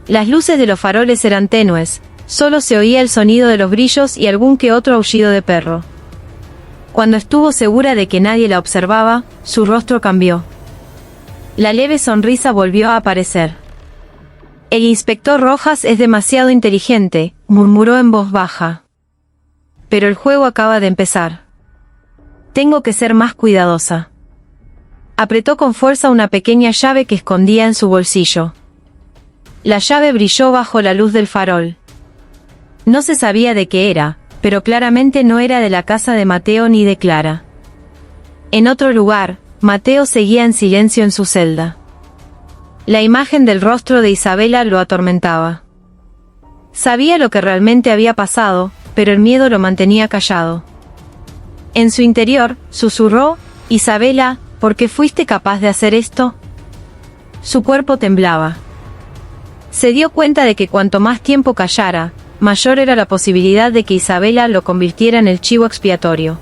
Las luces de los faroles eran tenues, solo se oía el sonido de los grillos y algún que otro aullido de perro. Cuando estuvo segura de que nadie la observaba, su rostro cambió. La leve sonrisa volvió a aparecer. El inspector Rojas es demasiado inteligente, murmuró en voz baja. Pero el juego acaba de empezar. Tengo que ser más cuidadosa. Apretó con fuerza una pequeña llave que escondía en su bolsillo. La llave brilló bajo la luz del farol. No se sabía de qué era, pero claramente no era de la casa de Mateo ni de Clara. En otro lugar, Mateo seguía en silencio en su celda. La imagen del rostro de Isabela lo atormentaba. Sabía lo que realmente había pasado, pero el miedo lo mantenía callado. En su interior, susurró, Isabela, ¿por qué fuiste capaz de hacer esto? Su cuerpo temblaba. Se dio cuenta de que cuanto más tiempo callara, mayor era la posibilidad de que Isabela lo convirtiera en el chivo expiatorio.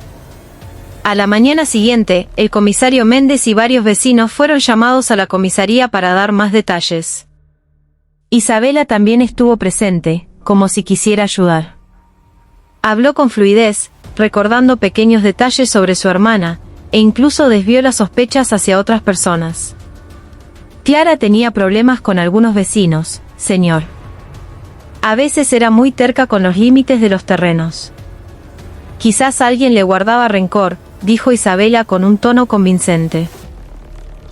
A la mañana siguiente, el comisario Méndez y varios vecinos fueron llamados a la comisaría para dar más detalles. Isabela también estuvo presente, como si quisiera ayudar. Habló con fluidez, recordando pequeños detalles sobre su hermana, e incluso desvió las sospechas hacia otras personas. Clara tenía problemas con algunos vecinos, señor. A veces era muy terca con los límites de los terrenos. Quizás alguien le guardaba rencor, dijo Isabela con un tono convincente.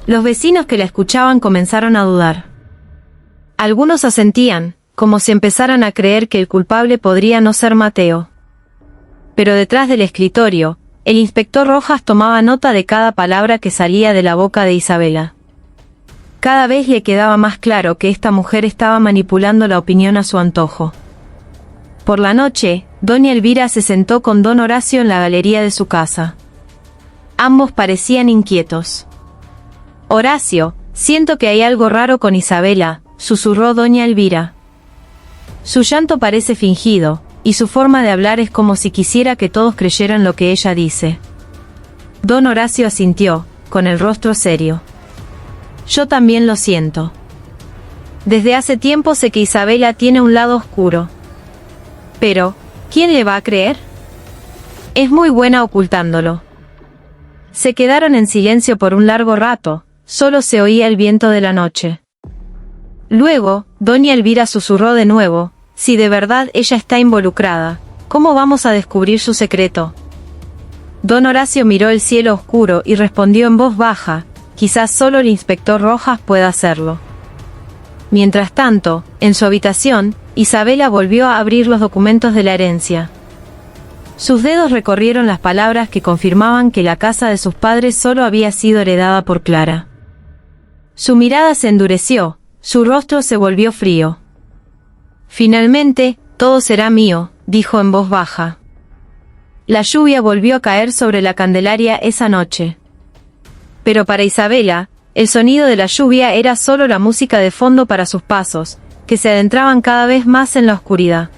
Los vecinos que la escuchaban comenzaron a dudar. Algunos asentían, como si empezaran a creer que el culpable podría no ser Mateo. Pero detrás del escritorio, el inspector Rojas tomaba nota de cada palabra que salía de la boca de Isabela. Cada vez le quedaba más claro que esta mujer estaba manipulando la opinión a su antojo. Por la noche, doña Elvira se sentó con don Horacio en la galería de su casa. Ambos parecían inquietos. Horacio, siento que hay algo raro con Isabela, susurró doña Elvira. Su llanto parece fingido, y su forma de hablar es como si quisiera que todos creyeran lo que ella dice. Don Horacio asintió, con el rostro serio. Yo también lo siento. Desde hace tiempo sé que Isabela tiene un lado oscuro. Pero, ¿quién le va a creer? Es muy buena ocultándolo. Se quedaron en silencio por un largo rato, solo se oía el viento de la noche. Luego, doña Elvira susurró de nuevo, si de verdad ella está involucrada, ¿cómo vamos a descubrir su secreto? Don Horacio miró el cielo oscuro y respondió en voz baja, quizás solo el inspector Rojas pueda hacerlo. Mientras tanto, en su habitación, Isabela volvió a abrir los documentos de la herencia. Sus dedos recorrieron las palabras que confirmaban que la casa de sus padres solo había sido heredada por Clara. Su mirada se endureció, su rostro se volvió frío. Finalmente, todo será mío, dijo en voz baja. La lluvia volvió a caer sobre la Candelaria esa noche. Pero para Isabela, el sonido de la lluvia era solo la música de fondo para sus pasos, que se adentraban cada vez más en la oscuridad.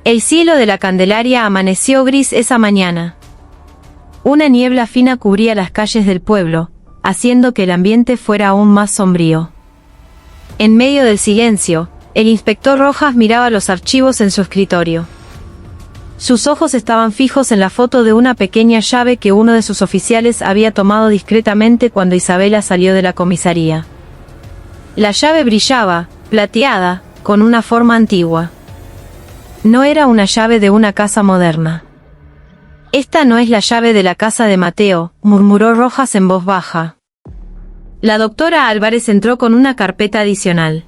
El cielo de la Candelaria amaneció gris esa mañana. Una niebla fina cubría las calles del pueblo, haciendo que el ambiente fuera aún más sombrío. En medio del silencio, el inspector Rojas miraba los archivos en su escritorio. Sus ojos estaban fijos en la foto de una pequeña llave que uno de sus oficiales había tomado discretamente cuando Isabela salió de la comisaría. La llave brillaba, plateada, con una forma antigua. No era una llave de una casa moderna. «Esta no es la llave de la casa de Mateo», murmuró Rojas en voz baja. La doctora Álvarez entró con una carpeta adicional.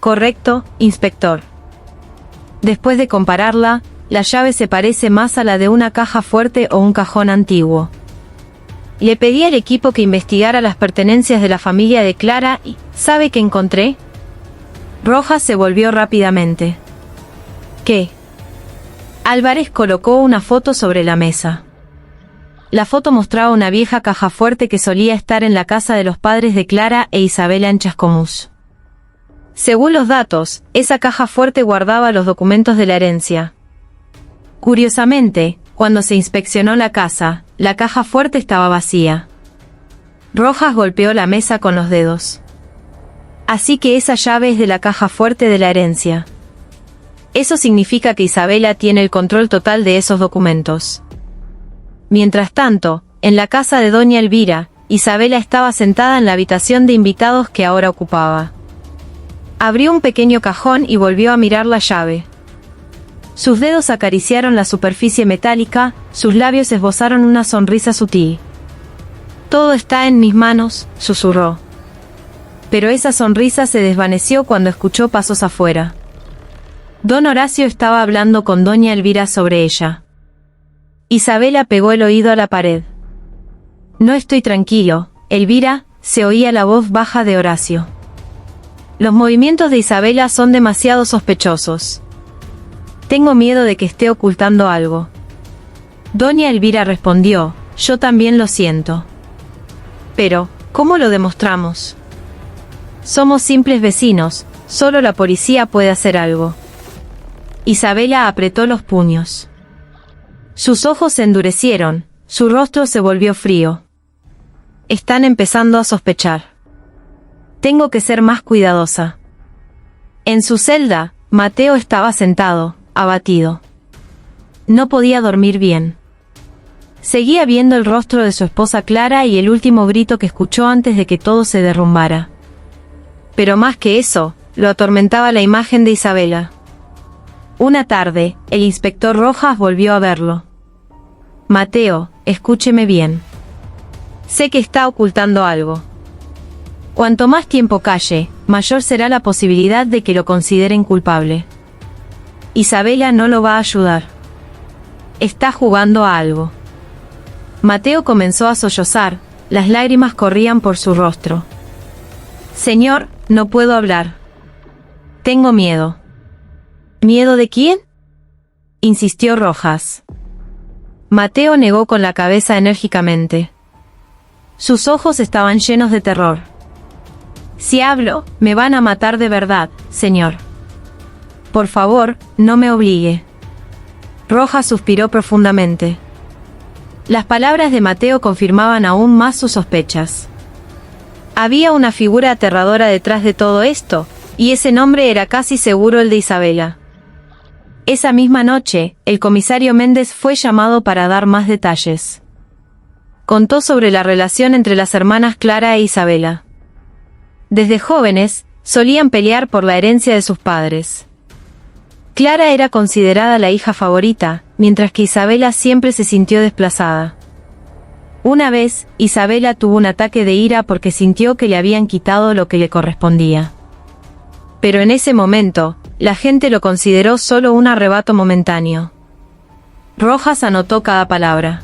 «Correcto, inspector. Después de compararla, la llave se parece más a la de una caja fuerte o un cajón antiguo. Le pedí al equipo que investigara las pertenencias de la familia de Clara y ¿sabe qué encontré?». Rojas se volvió rápidamente. «¿Qué?». Álvarez colocó una foto sobre la mesa. La foto mostraba una vieja caja fuerte que solía estar en la casa de los padres de Clara e Isabela en Chascomús. Según los datos, esa caja fuerte guardaba los documentos de la herencia. Curiosamente, cuando se inspeccionó la casa, la caja fuerte estaba vacía. Rojas golpeó la mesa con los dedos. «Así que esa llave es de la caja fuerte de la herencia. Eso significa que Isabela tiene el control total de esos documentos». Mientras tanto, en la casa de doña Elvira, Isabela estaba sentada en la habitación de invitados que ahora ocupaba. Abrió un pequeño cajón y volvió a mirar la llave. Sus dedos acariciaron la superficie metálica, sus labios esbozaron una sonrisa sutil. «Todo está en mis manos», susurró. Pero esa sonrisa se desvaneció cuando escuchó pasos afuera. Don Horacio estaba hablando con doña Elvira sobre ella. Isabela pegó el oído a la pared. «No estoy tranquilo, Elvira», se oía la voz baja de Horacio. «Los movimientos de Isabela son demasiado sospechosos. Tengo miedo de que esté ocultando algo». Doña Elvira respondió: «Yo también lo siento. Pero, ¿cómo lo demostramos? Somos simples vecinos, solo la policía puede hacer algo». Isabela apretó los puños. Sus ojos se endurecieron, su rostro se volvió frío. «Están empezando a sospechar. Tengo que ser más cuidadosa». En su celda, Mateo estaba sentado, abatido. No podía dormir bien. Seguía viendo el rostro de su esposa Clara y el último grito que escuchó antes de que todo se derrumbara. Pero más que eso, lo atormentaba la imagen de Isabela. Una tarde, el inspector Rojas volvió a verlo. «Mateo, escúcheme bien. Sé que está ocultando algo. Cuanto más tiempo calle, mayor será la posibilidad de que lo consideren culpable. Isabela no lo va a ayudar. Está jugando a algo». Mateo comenzó a sollozar, las lágrimas corrían por su rostro. «Señor, no puedo hablar. Tengo miedo». «¿Miedo de quién?», insistió Rojas. Mateo negó con la cabeza enérgicamente. Sus ojos estaban llenos de terror. «Si hablo, me van a matar de verdad, señor. Por favor, no me obligue». Rojas suspiró profundamente. Las palabras de Mateo confirmaban aún más sus sospechas. Había una figura aterradora detrás de todo esto, y ese nombre era casi seguro el de Isabela. Esa misma noche, el comisario Méndez fue llamado para dar más detalles. Contó sobre la relación entre las hermanas Clara e Isabela. Desde jóvenes, solían pelear por la herencia de sus padres. Clara era considerada la hija favorita, mientras que Isabela siempre se sintió desplazada. Una vez, Isabela tuvo un ataque de ira porque sintió que le habían quitado lo que le correspondía. Pero en ese momento, la gente lo consideró solo un arrebato momentáneo. Rojas anotó cada palabra.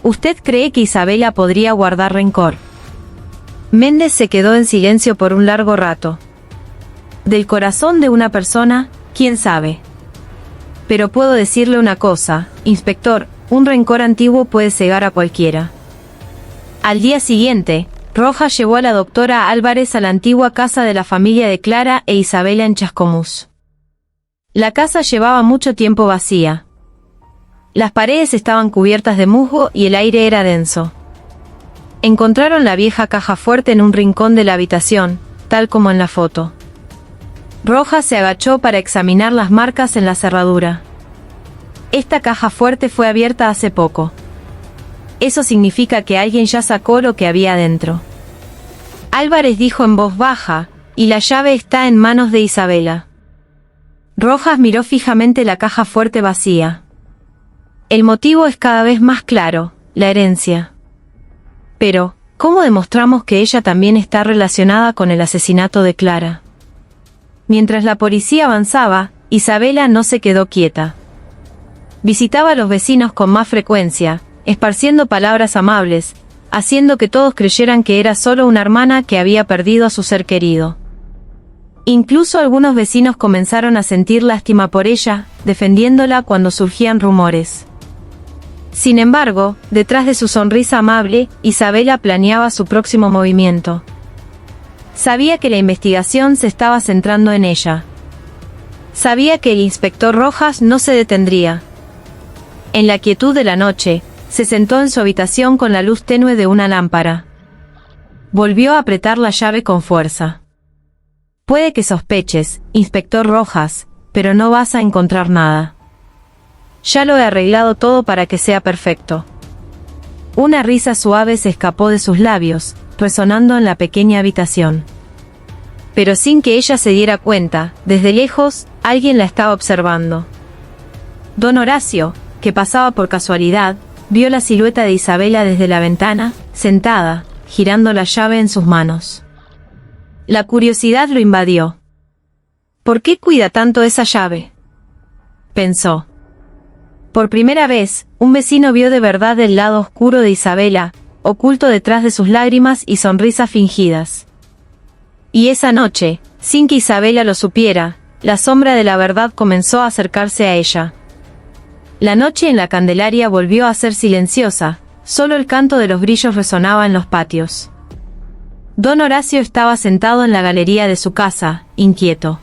«¿Usted cree que Isabela podría guardar rencor?». Méndez se quedó en silencio por un largo rato. Del corazón de una persona, quién sabe. Pero puedo decirle una cosa, inspector, un rencor antiguo puede cegar a cualquiera. Al día siguiente, Rojas llevó a la doctora Álvarez a la antigua casa de la familia de Clara e Isabela en Chascomús. La casa llevaba mucho tiempo vacía. Las paredes estaban cubiertas de musgo y el aire era denso. Encontraron la vieja caja fuerte en un rincón de la habitación, tal como en la foto. Rojas se agachó para examinar las marcas en la cerradura. Esta caja fuerte fue abierta hace poco. Eso significa que alguien ya sacó lo que había adentro. Álvarez dijo en voz baja, y la llave está en manos de Isabela. Rojas miró fijamente la caja fuerte vacía. El motivo es cada vez más claro, la herencia. Pero, ¿cómo demostramos que ella también está relacionada con el asesinato de Clara? Mientras la policía avanzaba, Isabela no se quedó quieta. Visitaba a los vecinos con más frecuencia, esparciendo palabras amables, haciendo que todos creyeran que era solo una hermana que había perdido a su ser querido. Incluso algunos vecinos comenzaron a sentir lástima por ella, defendiéndola cuando surgían rumores. Sin embargo, detrás de su sonrisa amable, Isabela planeaba su próximo movimiento. Sabía que la investigación se estaba centrando en ella. Sabía que el inspector Rojas no se detendría. En la quietud de la noche, se sentó en su habitación con la luz tenue de una lámpara. Volvió a apretar la llave con fuerza. Puede que sospeches, inspector Rojas, pero no vas a encontrar nada. Ya lo he arreglado todo para que sea perfecto. Una risa suave se escapó de sus labios, resonando en la pequeña habitación. Pero sin que ella se diera cuenta, desde lejos, alguien la estaba observando. Don Horacio, que pasaba por casualidad, vio la silueta de Isabela desde la ventana, sentada, girando la llave en sus manos. La curiosidad lo invadió. ¿Por qué cuida tanto esa llave?, pensó. Por primera vez, un vecino vio de verdad el lado oscuro de Isabela, oculto detrás de sus lágrimas y sonrisas fingidas. Y esa noche, sin que Isabela lo supiera, la sombra de la verdad comenzó a acercarse a ella. La noche en la Candelaria volvió a ser silenciosa, solo el canto de los grillos resonaba en los patios. Don Horacio estaba sentado en la galería de su casa, inquieto.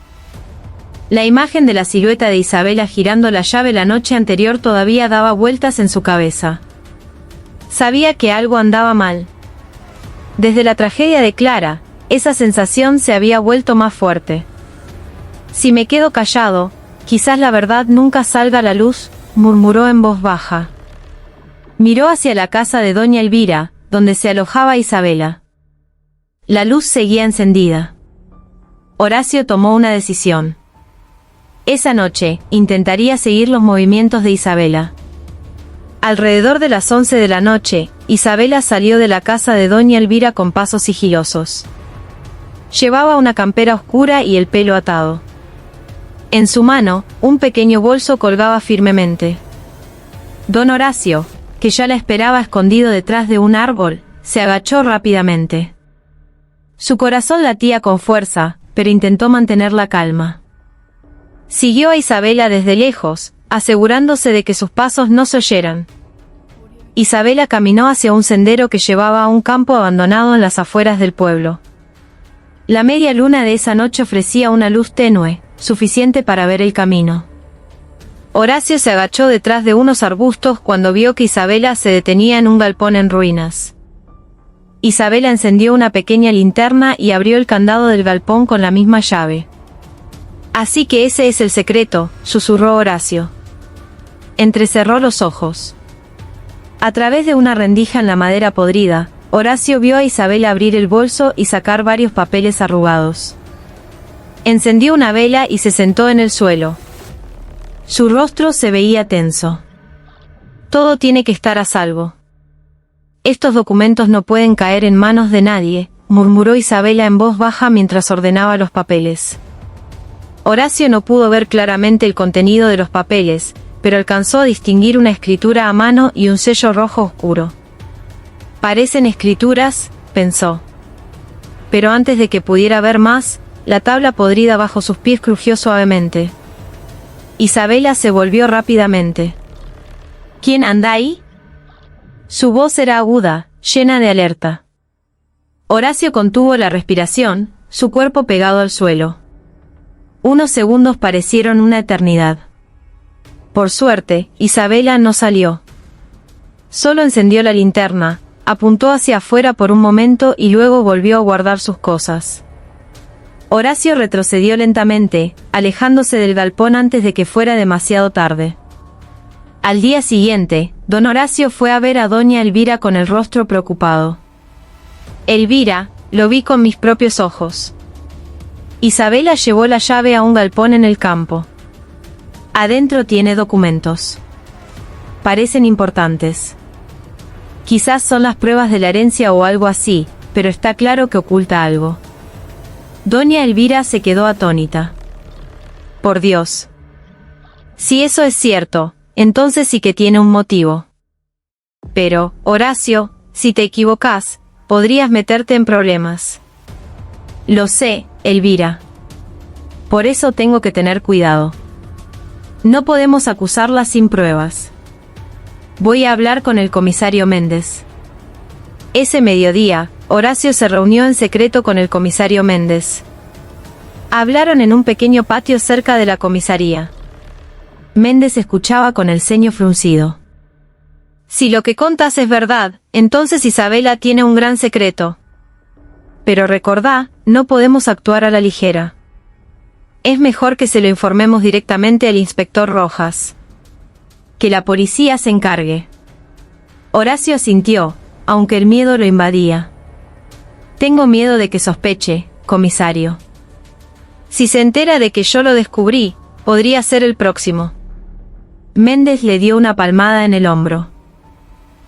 La imagen de la silueta de Isabela girando la llave la noche anterior todavía daba vueltas en su cabeza. Sabía que algo andaba mal. Desde la tragedia de Clara, esa sensación se había vuelto más fuerte. Si me quedo callado, quizás la verdad nunca salga a la luz, murmuró en voz baja. Miró hacia la casa de doña Elvira, donde se alojaba Isabela. La luz seguía encendida. Horacio tomó una decisión. Esa noche, intentaría seguir los movimientos de Isabela. Alrededor de las 11 de la noche, Isabela salió de la casa de doña Elvira con pasos sigilosos. Llevaba una campera oscura y el pelo atado. En su mano, un pequeño bolso colgaba firmemente. Don Horacio, que ya la esperaba escondido detrás de un árbol, se agachó rápidamente. Su corazón latía con fuerza, pero intentó mantener la calma. Siguió a Isabela desde lejos, asegurándose de que sus pasos no se oyeran. Isabela caminó hacia un sendero que llevaba a un campo abandonado en las afueras del pueblo. La media luna de esa noche ofrecía una luz tenue, suficiente para ver el camino. Horacio se agachó detrás de unos arbustos cuando vio que Isabela se detenía en un galpón en ruinas. Isabela encendió una pequeña linterna y abrió el candado del galpón con la misma llave. Así que ese es el secreto, susurró Horacio. Entrecerró los ojos. A través de una rendija en la madera podrida, Horacio vio a Isabela abrir el bolso y sacar varios papeles arrugados. Encendió una vela y se sentó en el suelo. Su rostro se veía tenso. Todo tiene que estar a salvo. Estos documentos no pueden caer en manos de nadie, murmuró Isabela en voz baja mientras ordenaba los papeles. Horacio no pudo ver claramente el contenido de los papeles, pero alcanzó a distinguir una escritura a mano y un sello rojo oscuro. Parecen escrituras, pensó. Pero antes de que pudiera ver más, la tabla podrida bajo sus pies crujió suavemente. Isabela se volvió rápidamente. ¿Quién anda ahí? Su voz era aguda, llena de alerta. Horacio contuvo la respiración, su cuerpo pegado al suelo. Unos segundos parecieron una eternidad. Por suerte, Isabela no salió. Solo encendió la linterna, apuntó hacia afuera por un momento y luego volvió a guardar sus cosas. Horacio retrocedió lentamente, alejándose del galpón antes de que fuera demasiado tarde. Al día siguiente, don Horacio fue a ver a doña Elvira con el rostro preocupado. Elvira, lo vi con mis propios ojos. Isabela llevó la llave a un galpón en el campo. Adentro tiene documentos. Parecen importantes. Quizás son las pruebas de la herencia o algo así, pero está claro que oculta algo. Doña Elvira se quedó atónita. Por Dios. Si eso es cierto, entonces sí que tiene un motivo. Pero, Horacio, si te equivocas, podrías meterte en problemas. Lo sé, Elvira. Por eso tengo que tener cuidado. No podemos acusarla sin pruebas. Voy a hablar con el comisario Méndez. Ese mediodía, Horacio se reunió en secreto con el comisario Méndez. Hablaron en un pequeño patio cerca de la comisaría. Méndez escuchaba con el ceño fruncido. Si lo que contas es verdad, entonces Isabela tiene un gran secreto. Pero recordá, no podemos actuar a la ligera. Es mejor que se lo informemos directamente al inspector Rojas. Que la policía se encargue. Horacio asintió, aunque el miedo lo invadía. Tengo miedo de que sospeche, comisario. Si se entera de que yo lo descubrí, podría ser el próximo. Méndez le dio una palmada en el hombro.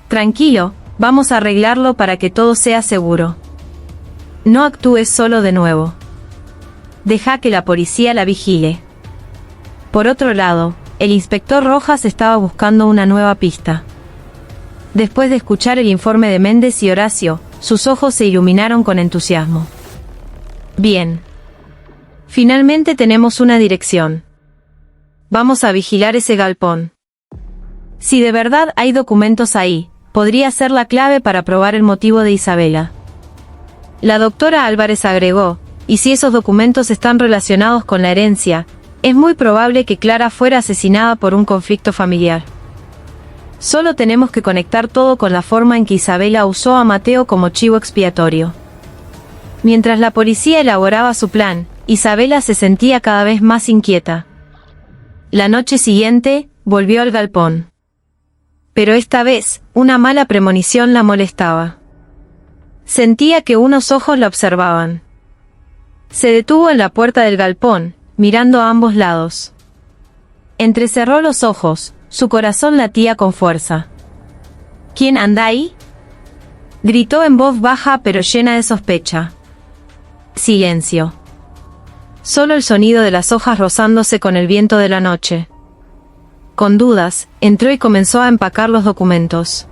Tranquilo, vamos a arreglarlo para que todo sea seguro. No actúes solo de nuevo. Deja que la policía la vigile. Por otro lado, el inspector Rojas estaba buscando una nueva pista. Después de escuchar el informe de Méndez y Horacio, sus ojos se iluminaron con entusiasmo. Bien. Finalmente tenemos una dirección. Vamos a vigilar ese galpón. Si de verdad hay documentos ahí, podría ser la clave para probar el motivo de Isabela. La doctora Álvarez agregó, y si esos documentos están relacionados con la herencia, es muy probable que Clara fuera asesinada por un conflicto familiar. Solo tenemos que conectar todo con la forma en que Isabela usó a Mateo como chivo expiatorio. Mientras la policía elaboraba su plan, Isabela se sentía cada vez más inquieta. La noche siguiente, volvió al galpón. Pero esta vez, una mala premonición la molestaba. Sentía que unos ojos la observaban. Se detuvo en la puerta del galpón, mirando a ambos lados. Entrecerró los ojos, su corazón latía con fuerza. ¿Quién anda ahí?, gritó en voz baja pero llena de sospecha. Silencio. Solo el sonido de las hojas rozándose con el viento de la noche. Con dudas, entró y comenzó a empacar los documentos.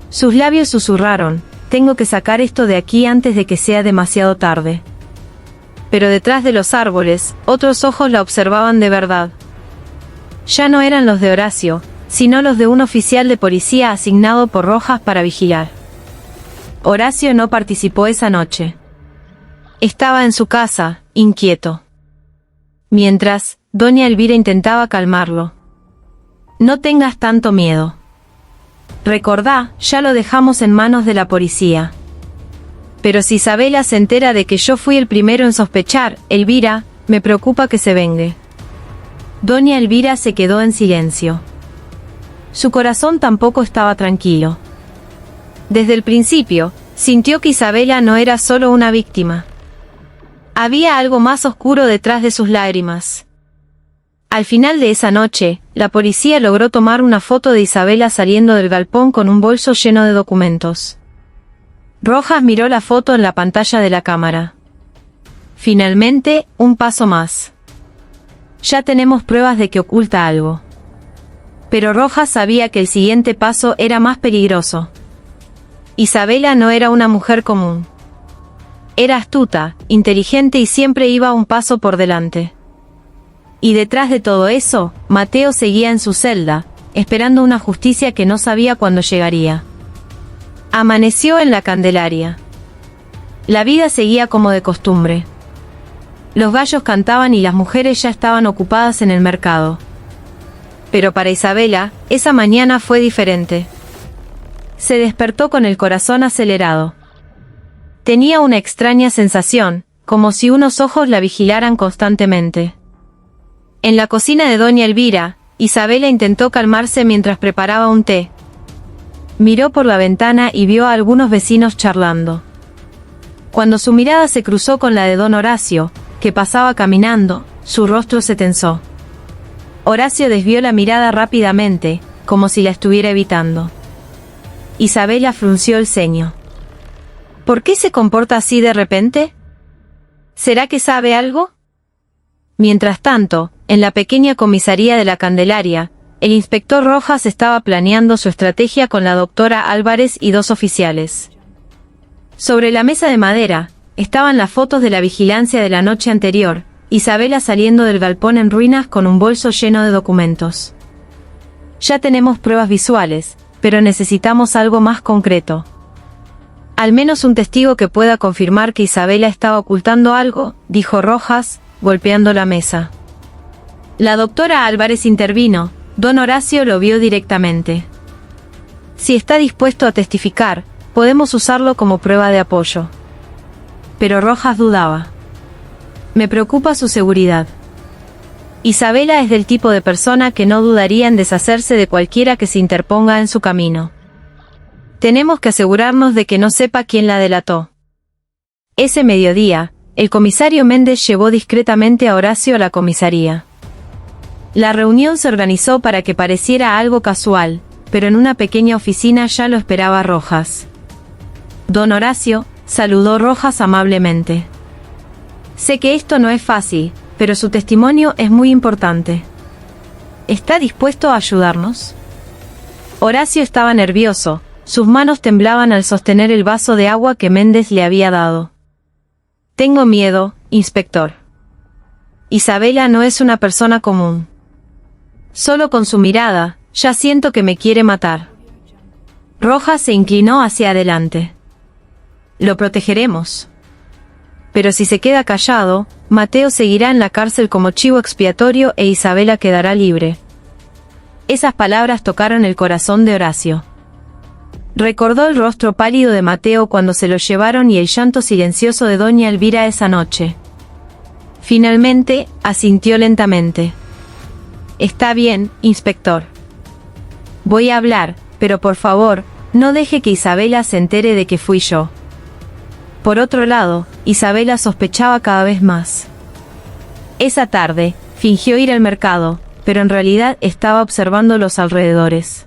Sus labios susurraron, tengo que sacar esto de aquí antes de que sea demasiado tarde. Pero detrás de los árboles, otros ojos la observaban de verdad. Ya no eran los de Horacio, sino los de un oficial de policía asignado por Rojas para vigilar. Horacio no participó esa noche. Estaba en su casa, inquieto. Mientras, doña Elvira intentaba calmarlo. No tengas tanto miedo. Recordá, ya lo dejamos en manos de la policía. Pero si Isabela se entera de que yo fui el primero en sospechar, Elvira, me preocupa que se vengue. Doña Elvira se quedó en silencio. Su corazón tampoco estaba tranquilo. Desde el principio, sintió que Isabela no era solo una víctima. Había algo más oscuro detrás de sus lágrimas. Al final de esa noche, la policía logró tomar una foto de Isabela saliendo del galpón con un bolso lleno de documentos. Rojas miró la foto en la pantalla de la cámara. Finalmente, un paso más. Ya tenemos pruebas de que oculta algo. Pero Rojas sabía que el siguiente paso era más peligroso. Isabela no era una mujer común. Era astuta, inteligente y siempre iba un paso por delante. Y detrás de todo eso, Mateo seguía en su celda, esperando una justicia que no sabía cuándo llegaría. Amaneció en la Candelaria. La vida seguía como de costumbre. Los gallos cantaban y las mujeres ya estaban ocupadas en el mercado. Pero para Isabela, esa mañana fue diferente. Se despertó con el corazón acelerado. Tenía una extraña sensación, como si unos ojos la vigilaran constantemente. En la cocina de doña Elvira, Isabela intentó calmarse mientras preparaba un té. Miró por la ventana y vio a algunos vecinos charlando. Cuando su mirada se cruzó con la de don Horacio, que pasaba caminando, su rostro se tensó. Horacio desvió la mirada rápidamente, como si la estuviera evitando. Isabela frunció el ceño. ¿Por qué se comporta así de repente? ¿Será que sabe algo? Mientras tanto, en la pequeña comisaría de la Candelaria, el inspector Rojas estaba planeando su estrategia con la doctora Álvarez y dos oficiales. Sobre la mesa de madera, estaban las fotos de la vigilancia de la noche anterior, Isabela saliendo del galpón en ruinas con un bolso lleno de documentos. Ya tenemos pruebas visuales, pero necesitamos algo más concreto. Al menos un testigo que pueda confirmar que Isabela estaba ocultando algo, dijo Rojas, golpeando la mesa. La doctora Álvarez intervino, don Horacio lo vio directamente. Si está dispuesto a testificar, podemos usarlo como prueba de apoyo. Pero Rojas dudaba. Me preocupa su seguridad. Isabela es del tipo de persona que no dudaría en deshacerse de cualquiera que se interponga en su camino. Tenemos que asegurarnos de que no sepa quién la delató. Ese mediodía, el comisario Méndez llevó discretamente a Horacio a la comisaría. La reunión se organizó para que pareciera algo casual, pero en una pequeña oficina ya lo esperaba Rojas. Don Horacio, saludó Rojas amablemente. Sé que esto no es fácil, pero su testimonio es muy importante. ¿Está dispuesto a ayudarnos? Horacio estaba nervioso, sus manos temblaban al sostener el vaso de agua que Méndez le había dado. Tengo miedo, inspector. Isabela no es una persona común. Solo con su mirada, ya siento que me quiere matar. Rojas se inclinó hacia adelante. Lo protegeremos. Pero si se queda callado, Mateo seguirá en la cárcel como chivo expiatorio e Isabela quedará libre. Esas palabras tocaron el corazón de Horacio. Recordó el rostro pálido de Mateo cuando se lo llevaron y el llanto silencioso de doña Elvira esa noche. Finalmente, asintió lentamente. Está bien, inspector. Voy a hablar, pero por favor, no deje que Isabela se entere de que fui yo. Por otro lado, Isabela sospechaba cada vez más. Esa tarde, fingió ir al mercado, pero en realidad estaba observando los alrededores.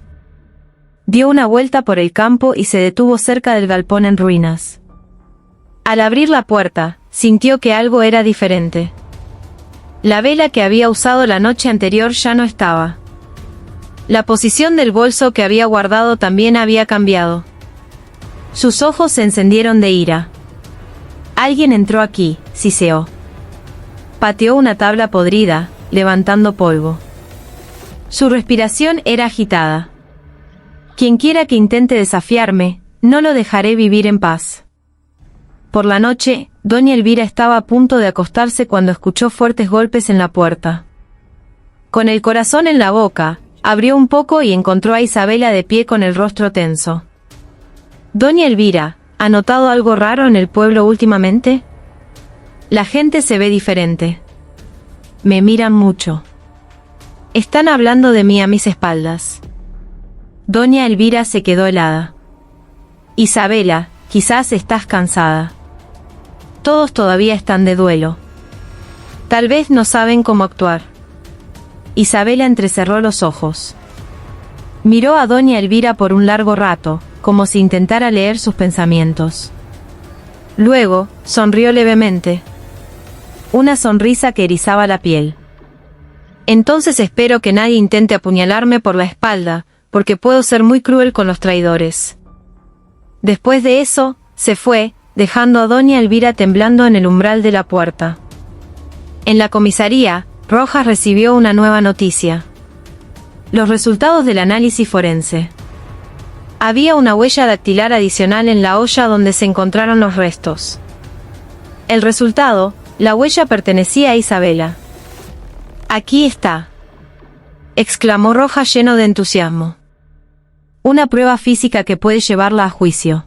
Dio una vuelta por el campo y se detuvo cerca del galpón en ruinas. Al abrir la puerta, sintió que algo era diferente. La vela que había usado la noche anterior ya no estaba. La posición del bolso que había guardado también había cambiado. Sus ojos se encendieron de ira. Alguien entró aquí, siseó. Pateó una tabla podrida, levantando polvo. Su respiración era agitada. Quienquiera que intente desafiarme, no lo dejaré vivir en paz. Por la noche, doña Elvira estaba a punto de acostarse cuando escuchó fuertes golpes en la puerta. Con el corazón en la boca, abrió un poco y encontró a Isabela de pie con el rostro tenso. Doña Elvira, ¿ha notado algo raro en el pueblo últimamente? La gente se ve diferente. Me miran mucho. Están hablando de mí a mis espaldas. Doña Elvira se quedó helada. Isabela, quizás estás cansada. Todos todavía están de duelo. Tal vez no saben cómo actuar. Isabela entrecerró los ojos. Miró a doña Elvira por un largo rato, como si intentara leer sus pensamientos. Luego, sonrió levemente. Una sonrisa que erizaba la piel. Entonces espero que nadie intente apuñalarme por la espalda, porque puedo ser muy cruel con los traidores. Después de eso, se fue, dejando a doña Elvira temblando en el umbral de la puerta. En la comisaría, Rojas recibió una nueva noticia. Los resultados del análisis forense. Había una huella dactilar adicional en la olla donde se encontraron los restos. El resultado, la huella pertenecía a Isabela. Aquí está, exclamó Rojas lleno de entusiasmo. Una prueba física que puede llevarla a juicio.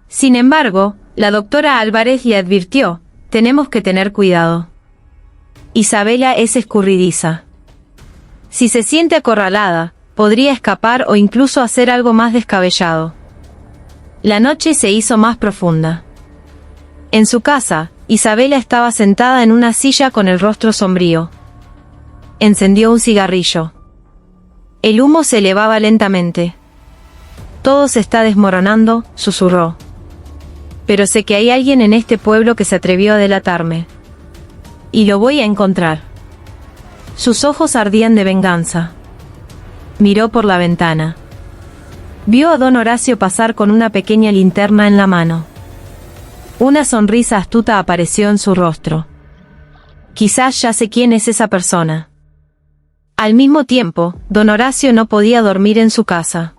Sin embargo, la doctora Álvarez le advirtió, tenemos que tener cuidado. Isabela es escurridiza. Si se siente acorralada, podría escapar o incluso hacer algo más descabellado. La noche se hizo más profunda. En su casa, Isabela estaba sentada en una silla con el rostro sombrío. Encendió un cigarrillo. El humo se elevaba lentamente. Todo se está desmoronando, susurró. Pero sé que hay alguien en este pueblo que se atrevió a delatarme. Y lo voy a encontrar. Sus ojos ardían de venganza. Miró por la ventana. Vio a don Horacio pasar con una pequeña linterna en la mano. Una sonrisa astuta apareció en su rostro. Quizás ya sé quién es esa persona. Al mismo tiempo, don Horacio no podía dormir en su casa.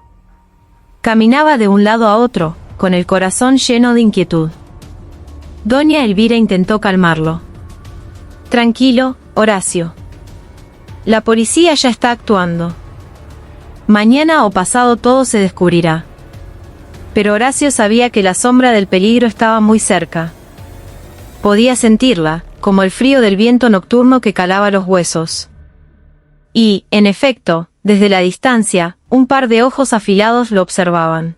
Caminaba de un lado a otro, con el corazón lleno de inquietud. Doña Elvira intentó calmarlo. Tranquilo, Horacio. La policía ya está actuando. Mañana o pasado todo se descubrirá. Pero Horacio sabía que la sombra del peligro estaba muy cerca. Podía sentirla, como el frío del viento nocturno que calaba los huesos. Y, en efecto, desde la distancia, un par de ojos afilados lo observaban.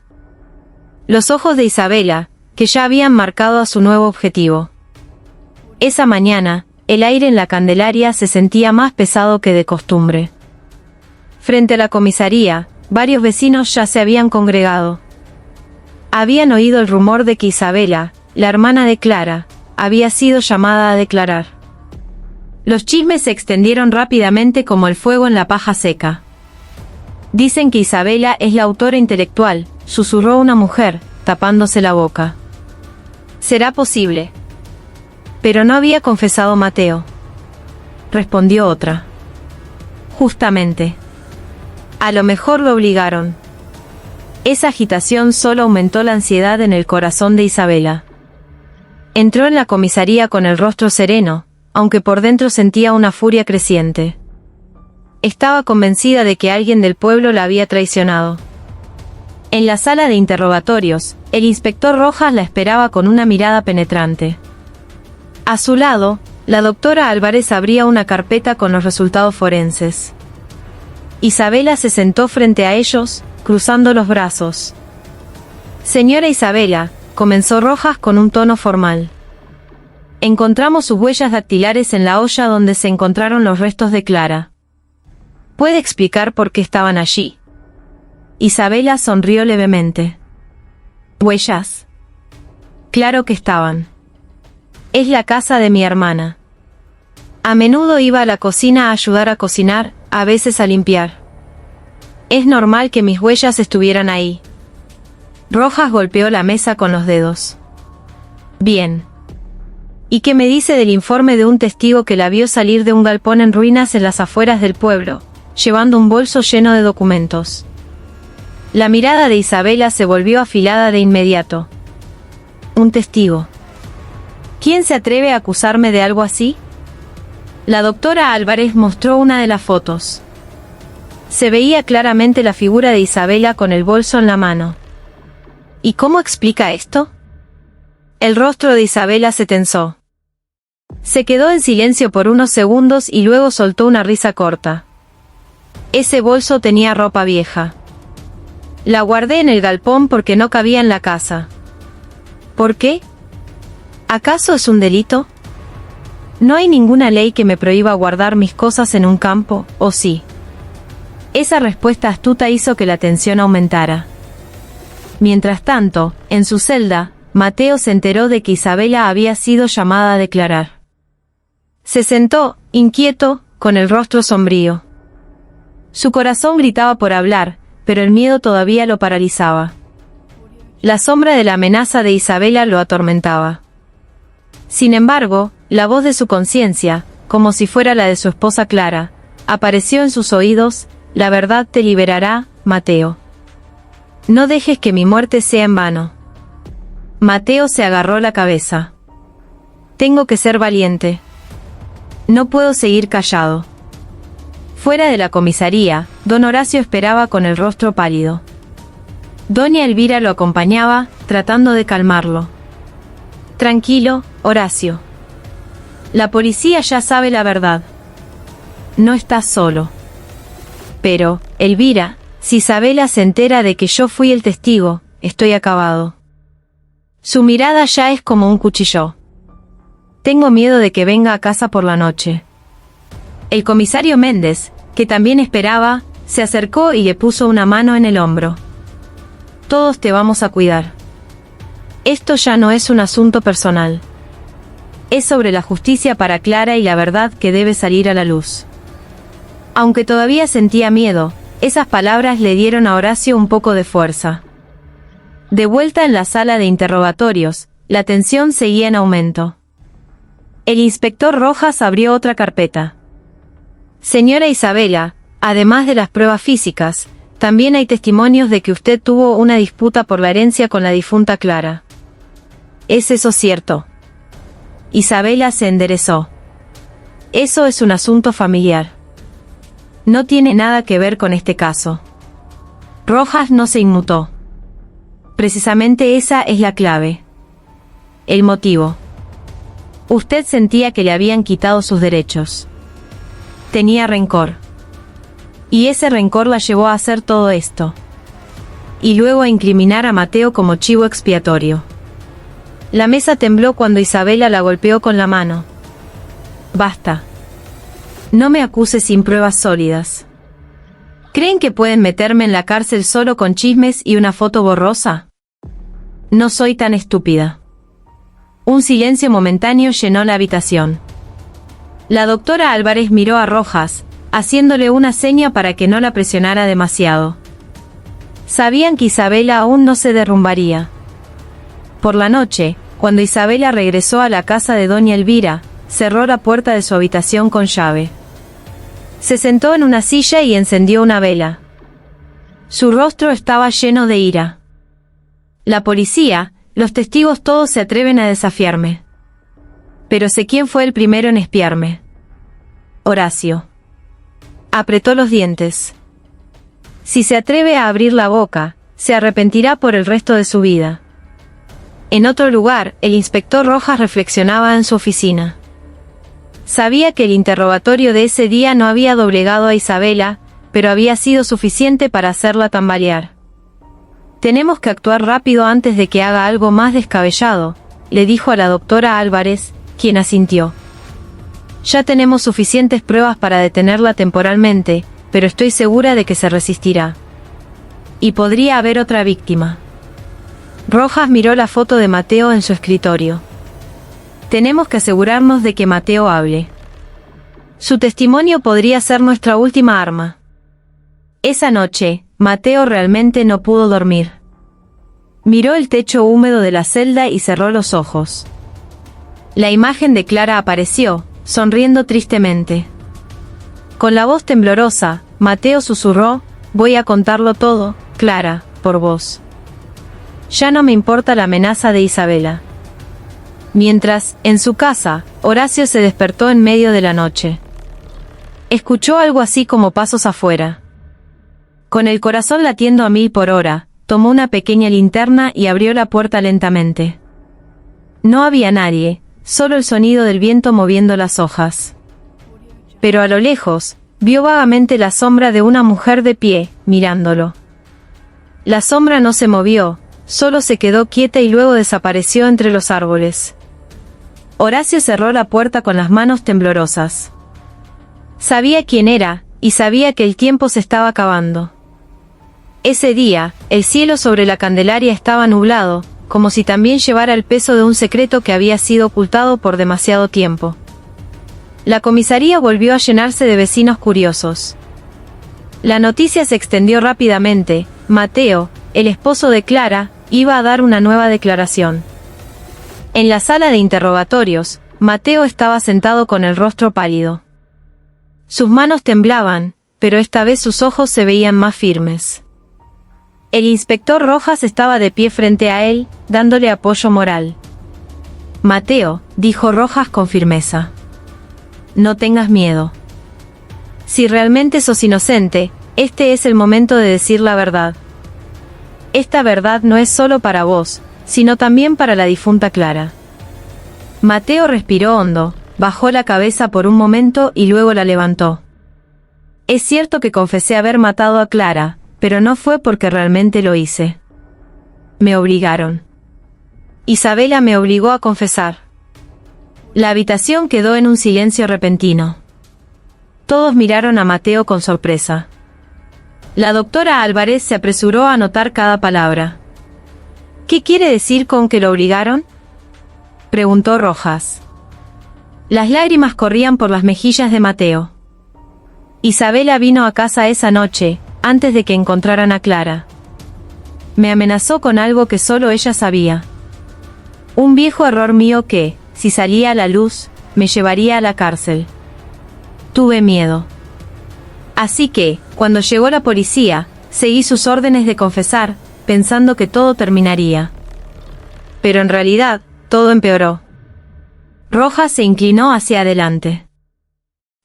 Los ojos de Isabela, que ya habían marcado a su nuevo objetivo. Esa mañana, el aire en la Candelaria se sentía más pesado que de costumbre. Frente a la comisaría, varios vecinos ya se habían congregado. Habían oído el rumor de que Isabela, la hermana de Clara, había sido llamada a declarar. Los chismes se extendieron rápidamente como el fuego en la paja seca. Dicen que Isabela es la autora intelectual, susurró una mujer, tapándose la boca. ¿Será posible? Pero no había confesado Mateo. Respondió otra. Justamente. A lo mejor lo obligaron. Esa agitación solo aumentó la ansiedad en el corazón de Isabela. Entró en la comisaría con el rostro sereno, aunque por dentro sentía una furia creciente. Estaba convencida de que alguien del pueblo la había traicionado. En la sala de interrogatorios, el inspector Rojas la esperaba con una mirada penetrante. A su lado, la doctora Álvarez abría una carpeta con los resultados forenses. Isabela se sentó frente a ellos, cruzando los brazos. Señora Isabela, comenzó Rojas con un tono formal. Encontramos sus huellas dactilares en la olla donde se encontraron los restos de Clara. ¿Puede explicar por qué estaban allí? Isabela sonrió levemente. ¿Huellas? Claro que estaban. Es la casa de mi hermana. A menudo iba a la cocina a ayudar a cocinar, a veces a limpiar. Es normal que mis huellas estuvieran ahí. Rojas golpeó la mesa con los dedos. Bien. ¿Y qué me dice del informe de un testigo que la vio salir de un galpón en ruinas en las afueras del pueblo, llevando un bolso lleno de documentos? La mirada de Isabela se volvió afilada de inmediato. Un testigo. ¿Quién se atreve a acusarme de algo así? La doctora Álvarez mostró una de las fotos. Se veía claramente la figura de Isabela con el bolso en la mano. ¿Y cómo explica esto? El rostro de Isabela se tensó. Se quedó en silencio por unos segundos y luego soltó una risa corta. Ese bolso tenía ropa vieja. La guardé en el galpón porque no cabía en la casa. ¿Por qué? ¿Acaso es un delito? No hay ninguna ley que me prohíba guardar mis cosas en un campo, ¿o sí? Esa respuesta astuta hizo que la tensión aumentara. Mientras tanto, en su celda, Mateo se enteró de que Isabela había sido llamada a declarar. Se sentó, inquieto, con el rostro sombrío. Su corazón gritaba por hablar, pero el miedo todavía lo paralizaba. La sombra de la amenaza de Isabela lo atormentaba. Sin embargo, la voz de su conciencia, como si fuera la de su esposa Clara, apareció en sus oídos: la verdad te liberará, Mateo. No dejes que mi muerte sea en vano. Mateo se agarró la cabeza. Tengo que ser valiente. No puedo seguir callado. Fuera de la comisaría, don Horacio esperaba con el rostro pálido. Doña Elvira lo acompañaba, tratando de calmarlo. Tranquilo, Horacio. La policía ya sabe la verdad. No estás solo. Pero, Elvira, si Isabela se entera de que yo fui el testigo, estoy acabado. Su mirada ya es como un cuchillo. Tengo miedo de que venga a casa por la noche. El comisario Méndez, que también esperaba, se acercó y le puso una mano en el hombro. Todos te vamos a cuidar. Esto ya no es un asunto personal. Es sobre la justicia para Clara y la verdad que debe salir a la luz. Aunque todavía sentía miedo, esas palabras le dieron a Horacio un poco de fuerza. De vuelta en la sala de interrogatorios, la tensión seguía en aumento. El inspector Rojas abrió otra carpeta. Señora Isabela, además de las pruebas físicas, también hay testimonios de que usted tuvo una disputa por la herencia con la difunta Clara. ¿Es eso cierto? Isabela se enderezó. Eso es un asunto familiar. No tiene nada que ver con este caso. Rojas no se inmutó. Precisamente esa es la clave. El motivo. Usted sentía que le habían quitado sus derechos. Tenía rencor. Y ese rencor la llevó a hacer todo esto. Y luego a incriminar a Mateo como chivo expiatorio. La mesa tembló cuando Isabela la golpeó con la mano. Basta. No me acuse sin pruebas sólidas. ¿Creen que pueden meterme en la cárcel solo con chismes y una foto borrosa? No soy tan estúpida. Un silencio momentáneo llenó la habitación. La doctora Álvarez miró a Rojas, haciéndole una seña para que no la presionara demasiado. Sabían que Isabela aún no se derrumbaría. Por la noche, cuando Isabela regresó a la casa de doña Elvira, cerró la puerta de su habitación con llave. Se sentó en una silla y encendió una vela. Su rostro estaba lleno de ira. La policía, los testigos todos se atreven a desafiarme. Pero sé quién fue el primero en espiarme. Horacio. Apretó los dientes. Si se atreve a abrir la boca, se arrepentirá por el resto de su vida. En otro lugar, el inspector Rojas reflexionaba en su oficina. Sabía que el interrogatorio de ese día no había doblegado a Isabela, pero había sido suficiente para hacerla tambalear. Tenemos que actuar rápido antes de que haga algo más descabellado, le dijo a la doctora Álvarez, quien asintió. Ya tenemos suficientes pruebas para detenerla temporalmente, pero estoy segura de que se resistirá. Y podría haber otra víctima. Rojas miró la foto de Mateo en su escritorio. Tenemos que asegurarnos de que Mateo hable. Su testimonio podría ser nuestra última arma. Esa noche, Mateo realmente no pudo dormir. Miró el techo húmedo de la celda y cerró los ojos. La imagen de Clara apareció, sonriendo tristemente. Con la voz temblorosa, Mateo susurró: voy a contarlo todo, Clara, por vos. Ya no me importa la amenaza de Isabela. Mientras, en su casa, Horacio se despertó en medio de la noche. Escuchó algo así como pasos afuera. Con el corazón latiendo a 1000 por hora, tomó una pequeña linterna y abrió la puerta lentamente. No había nadie, solo el sonido del viento moviendo las hojas. Pero a lo lejos, vio vagamente la sombra de una mujer de pie, mirándolo. La sombra no se movió, solo se quedó quieta y luego desapareció entre los árboles. Horacio cerró la puerta con las manos temblorosas. Sabía quién era, y sabía que el tiempo se estaba acabando. Ese día, el cielo sobre la Candelaria estaba nublado, como si también llevara el peso de un secreto que había sido ocultado por demasiado tiempo. La comisaría volvió a llenarse de vecinos curiosos. La noticia se extendió rápidamente: Mateo, el esposo de Clara, iba a dar una nueva declaración. En la sala de interrogatorios, Mateo estaba sentado con el rostro pálido. Sus manos temblaban, pero esta vez sus ojos se veían más firmes. El inspector Rojas estaba de pie frente a él, dándole apoyo moral. Mateo, dijo Rojas con firmeza. No tengas miedo. Si realmente sos inocente, este es el momento de decir la verdad. Esta verdad no es solo para vos, sino también para la difunta Clara. Mateo respiró hondo, bajó la cabeza por un momento y luego la levantó. Es cierto que confesé haber matado a Clara, pero no fue porque realmente lo hice. Me obligaron. Isabela me obligó a confesar. La habitación quedó en un silencio repentino. Todos miraron a Mateo con sorpresa. La doctora Álvarez se apresuró a anotar cada palabra. ¿Qué quiere decir con que lo obligaron?, preguntó Rojas. Las lágrimas corrían por las mejillas de Mateo. Isabela vino a casa esa noche, antes de que encontraran a Clara. Me amenazó con algo que solo ella sabía. Un viejo error mío que, si salía a la luz, me llevaría a la cárcel. Tuve miedo. Así que, cuando llegó la policía, seguí sus órdenes de confesar, pensando que todo terminaría. Pero en realidad, todo empeoró. Rojas se inclinó hacia adelante.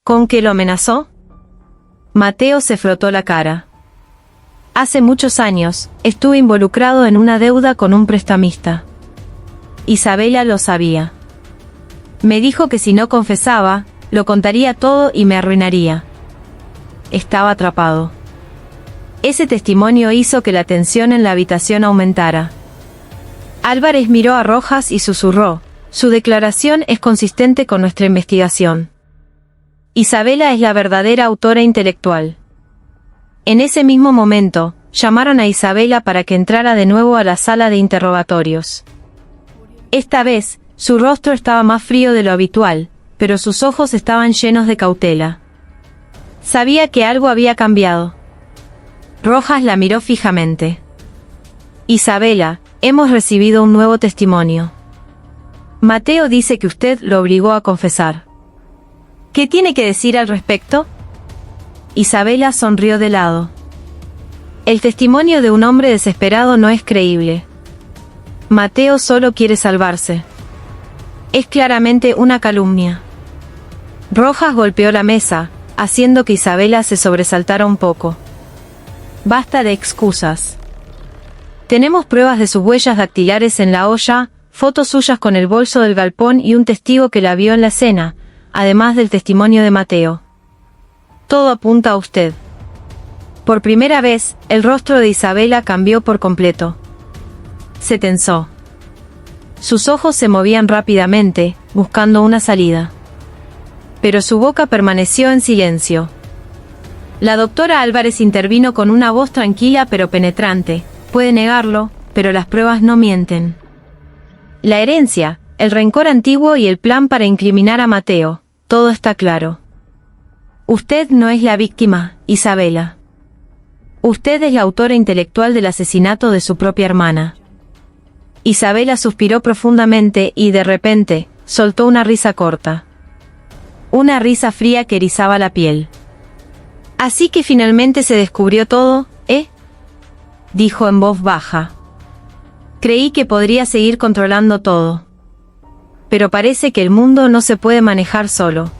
¿Con qué lo amenazó? Mateo se frotó la cara. Hace muchos años, estuve involucrado en una deuda con un prestamista. Isabela lo sabía. Me dijo que si no confesaba, lo contaría todo y me arruinaría. Estaba atrapado. Ese testimonio hizo que la tensión en la habitación aumentara. Álvarez miró a Rojas y susurró: su declaración es consistente con nuestra investigación. Isabela es la verdadera autora intelectual. En ese mismo momento, llamaron a Isabela para que entrara de nuevo a la sala de interrogatorios. Esta vez, su rostro estaba más frío de lo habitual, pero sus ojos estaban llenos de cautela. Sabía que algo había cambiado. Rojas la miró fijamente. Isabela, hemos recibido un nuevo testimonio. Mateo dice que usted lo obligó a confesar. ¿Qué tiene que decir al respecto? Isabela sonrió de lado. El testimonio de un hombre desesperado no es creíble. Mateo solo quiere salvarse. Es claramente una calumnia. Rojas golpeó la mesa, haciendo que Isabela se sobresaltara un poco. Basta de excusas. Tenemos pruebas de sus huellas dactilares en la olla, fotos suyas con el bolso del galpón y un testigo que la vio en la escena, además del testimonio de Mateo. Todo apunta a usted. Por primera vez, el rostro de Isabela cambió por completo. Se tensó. Sus ojos se movían rápidamente, buscando una salida. Pero su boca permaneció en silencio. La doctora Álvarez intervino con una voz tranquila pero penetrante. Puede negarlo, pero las pruebas no mienten. La herencia, el rencor antiguo y el plan para incriminar a Mateo, todo está claro. Usted no es la víctima, Isabela. Usted es la autora intelectual del asesinato de su propia hermana. Isabela suspiró profundamente y, de repente, soltó una risa corta. Una risa fría que erizaba la piel. Así que finalmente se descubrió todo, ¿eh?, dijo en voz baja. Creí que podría seguir controlando todo. Pero parece que el mundo no se puede manejar solo.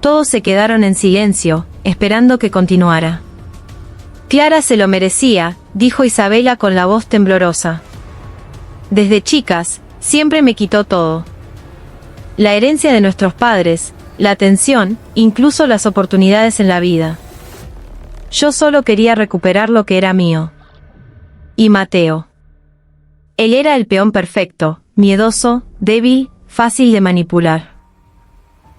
Todos se quedaron en silencio, esperando que continuara. Clara se lo merecía, dijo Isabela con la voz temblorosa. Desde chicas, siempre me quitó todo. La herencia de nuestros padres, la atención, incluso las oportunidades en la vida. Yo solo quería recuperar lo que era mío. Y Mateo. Él era el peón perfecto, miedoso, débil, fácil de manipular.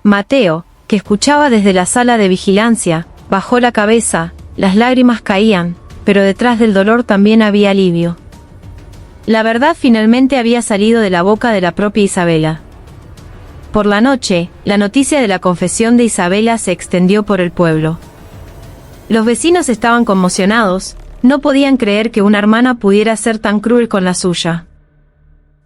Mateo, que escuchaba desde la sala de vigilancia, bajó la cabeza, las lágrimas caían, pero detrás del dolor también había alivio. La verdad finalmente había salido de la boca de la propia Isabela. Por la noche, la noticia de la confesión de Isabela se extendió por el pueblo. Los vecinos estaban conmocionados, no podían creer que una hermana pudiera ser tan cruel con la suya.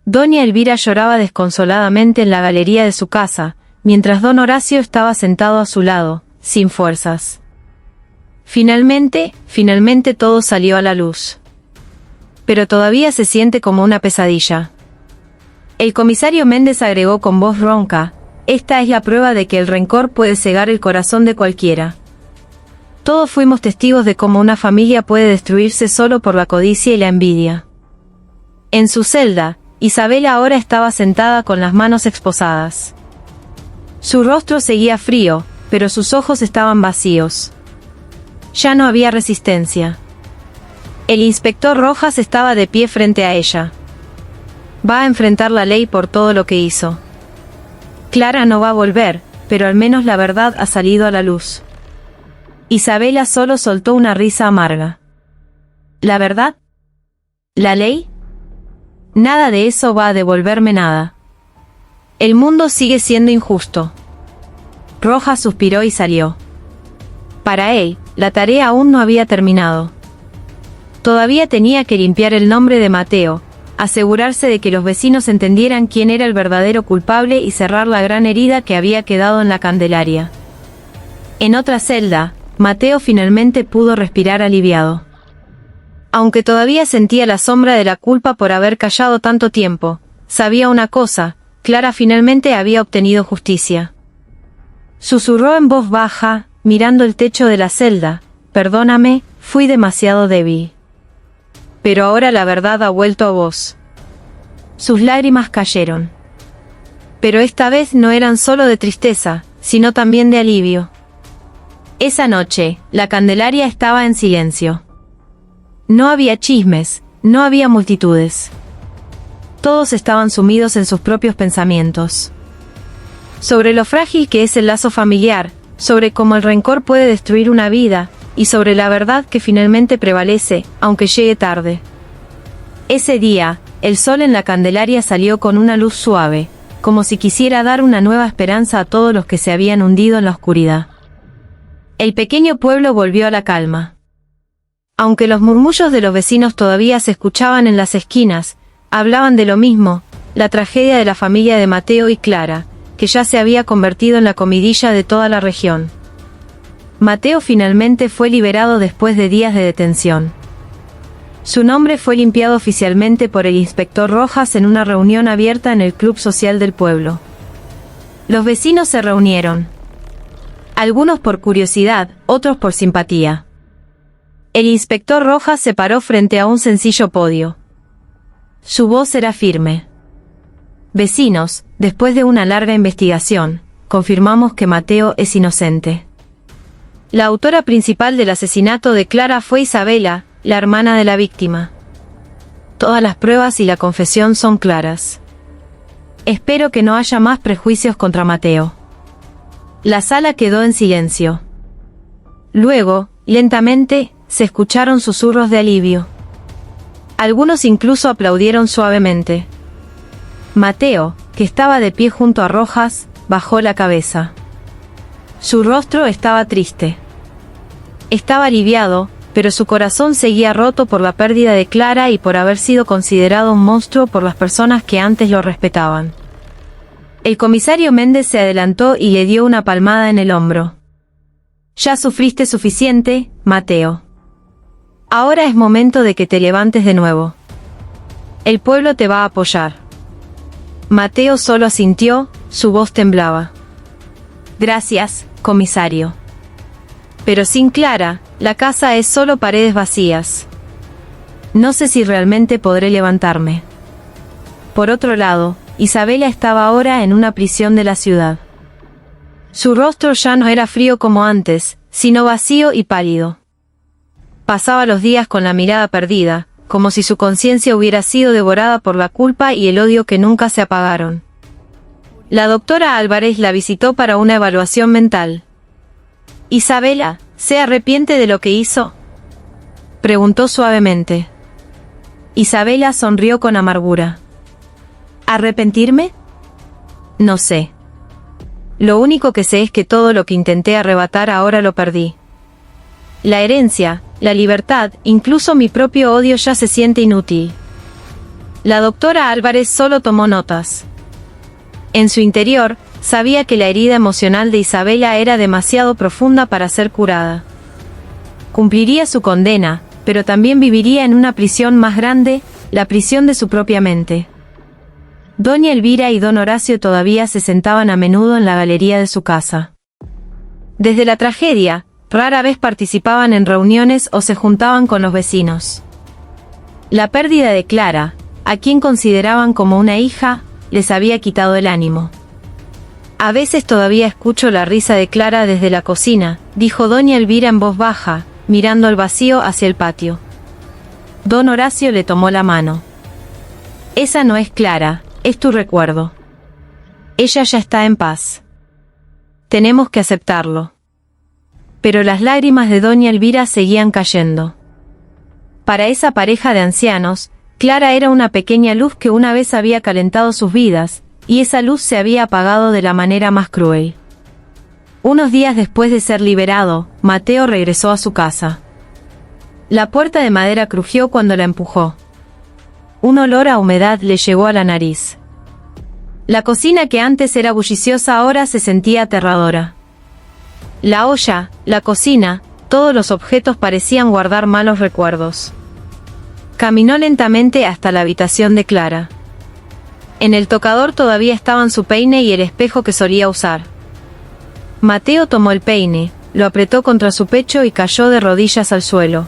Doña Elvira lloraba desconsoladamente en la galería de su casa, mientras don Horacio estaba sentado a su lado, sin fuerzas. Finalmente todo salió a la luz. Pero todavía se siente como una pesadilla. El comisario Méndez agregó con voz ronca: esta es la prueba de que el rencor puede cegar el corazón de cualquiera. Todos fuimos testigos de cómo una familia puede destruirse solo por la codicia y la envidia. En su celda, Isabela ahora estaba sentada con las manos esposadas. Su rostro seguía frío, pero sus ojos estaban vacíos. Ya no había resistencia. El inspector Rojas estaba de pie frente a ella. Va a enfrentar la ley por todo lo que hizo. Clara no va a volver, pero al menos la verdad ha salido a la luz. Isabela solo soltó una risa amarga. ¿La verdad? ¿La ley? Nada de eso va a devolverme nada. El mundo sigue siendo injusto. Rojas suspiró y salió. Para él, la tarea aún no había terminado. Todavía tenía que limpiar el nombre de Mateo, asegurarse de que los vecinos entendieran quién era el verdadero culpable y cerrar la gran herida que había quedado en la Candelaria. En otra celda, Mateo finalmente pudo respirar aliviado. Aunque todavía sentía la sombra de la culpa por haber callado tanto tiempo, sabía una cosa: Clara finalmente había obtenido justicia. Susurró en voz baja, mirando el techo de la celda: «Perdóname, fui demasiado débil. Pero ahora la verdad ha vuelto a vos». Sus lágrimas cayeron. Pero esta vez no eran solo de tristeza, sino también de alivio. Esa noche, la Candelaria estaba en silencio. No había chismes, no había multitudes. Todos estaban sumidos en sus propios pensamientos. Sobre lo frágil que es el lazo familiar, sobre cómo el rencor puede destruir una vida, y sobre la verdad que finalmente prevalece, aunque llegue tarde. Ese día, el sol en la Candelaria salió con una luz suave, como si quisiera dar una nueva esperanza a todos los que se habían hundido en la oscuridad. El pequeño pueblo volvió a la calma. Aunque los murmullos de los vecinos todavía se escuchaban en las esquinas, hablaban de lo mismo: la tragedia de la familia de Mateo y Clara, que ya se había convertido en la comidilla de toda la región. Mateo finalmente fue liberado después de días de detención. Su nombre fue limpiado oficialmente por el inspector Rojas en una reunión abierta en el club social del pueblo. Los vecinos se reunieron. Algunos por curiosidad, otros por simpatía. El inspector Rojas se paró frente a un sencillo podio. Su voz era firme. «Vecinos, después de una larga investigación, confirmamos que Mateo es inocente. La autora principal del asesinato de Clara fue Isabela, la hermana de la víctima. Todas las pruebas y la confesión son claras. Espero que no haya más prejuicios contra Mateo». La sala quedó en silencio. Luego, lentamente, se escucharon susurros de alivio. Algunos incluso aplaudieron suavemente. Mateo, que estaba de pie junto a Rojas, bajó la cabeza. Su rostro estaba triste. Estaba aliviado, pero su corazón seguía roto por la pérdida de Clara y por haber sido considerado un monstruo por las personas que antes lo respetaban. El comisario Méndez se adelantó y le dio una palmada en el hombro. «Ya sufriste suficiente, Mateo. Ahora es momento de que te levantes de nuevo. El pueblo te va a apoyar». Mateo solo asintió, su voz temblaba. «Gracias, comisario. Pero sin Clara, la casa es solo paredes vacías. No sé si realmente podré levantarme». Por otro lado, Isabela estaba ahora en una prisión de la ciudad. Su rostro ya no era frío como antes, sino vacío y pálido. Pasaba los días con la mirada perdida, como si su conciencia hubiera sido devorada por la culpa y el odio que nunca se apagaron. La doctora Álvarez la visitó para una evaluación mental. «Isabela, ¿se arrepiente de lo que hizo?», preguntó suavemente. Isabela sonrió con amargura. «¿Arrepentirme? No sé. Lo único que sé es que todo lo que intenté arrebatar ahora lo perdí. La herencia, la libertad, incluso mi propio odio ya se siente inútil». La doctora Álvarez solo tomó notas. En su interior, sabía que la herida emocional de Isabela era demasiado profunda para ser curada. Cumpliría su condena, pero también viviría en una prisión más grande, la prisión de su propia mente. Doña Elvira y don Horacio todavía se sentaban a menudo en la galería de su casa. Desde la tragedia, rara vez participaban en reuniones o se juntaban con los vecinos. La pérdida de Clara, a quien consideraban como una hija, les había quitado el ánimo. «A veces todavía escucho la risa de Clara desde la cocina», dijo doña Elvira en voz baja, mirando al vacío hacia el patio. Don Horacio le tomó la mano. Esa no es Clara, es tu recuerdo. Ella ya está en paz. Tenemos que aceptarlo. Pero las lágrimas de doña Elvira seguían cayendo. Para esa pareja de ancianos, Clara era una pequeña luz que una vez había calentado sus vidas, y esa luz se había apagado de la manera más cruel. Unos días después de ser liberado, Mateo regresó a su casa. La puerta de madera crujió cuando la empujó. Un olor a humedad le llegó a la nariz. La cocina que antes era bulliciosa ahora se sentía aterradora. La olla, la cocina, todos los objetos parecían guardar malos recuerdos. Caminó lentamente hasta la habitación de Clara. En el tocador todavía estaban su peine y el espejo que solía usar. Mateo tomó el peine, lo apretó contra su pecho y cayó de rodillas al suelo.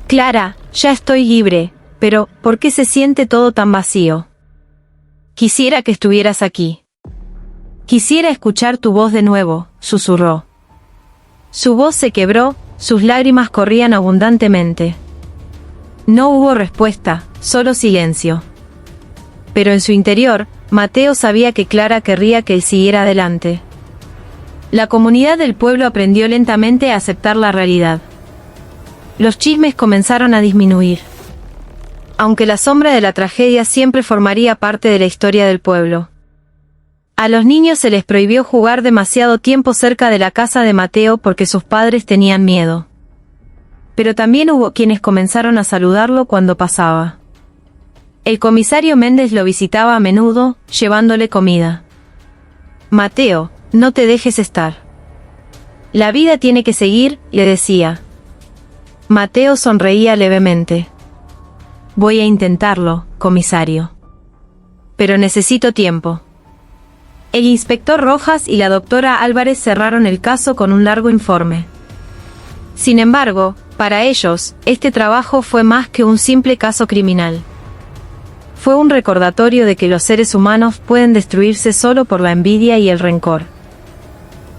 Clara, ya estoy libre, pero ¿por qué se siente todo tan vacío? Quisiera que estuvieras aquí. Quisiera escuchar tu voz de nuevo, susurró. Su voz se quebró, sus lágrimas corrían abundantemente. No hubo respuesta, solo silencio. Pero en su interior, Mateo sabía que Clara querría que él siguiera adelante. La comunidad del pueblo aprendió lentamente a aceptar la realidad. Los chismes comenzaron a disminuir. Aunque la sombra de la tragedia siempre formaría parte de la historia del pueblo. A los niños se les prohibió jugar demasiado tiempo cerca de la casa de Mateo porque sus padres tenían miedo. Pero también hubo quienes comenzaron a saludarlo cuando pasaba. El comisario Méndez lo visitaba a menudo, llevándole comida. Mateo, no te dejes estar. La vida tiene que seguir, le decía. Mateo sonreía levemente. Voy a intentarlo, comisario. Pero necesito tiempo. El inspector Rojas y la doctora Álvarez cerraron el caso con un largo informe. Sin embargo, para ellos, este trabajo fue más que un simple caso criminal. Fue un recordatorio de que los seres humanos pueden destruirse solo por la envidia y el rencor.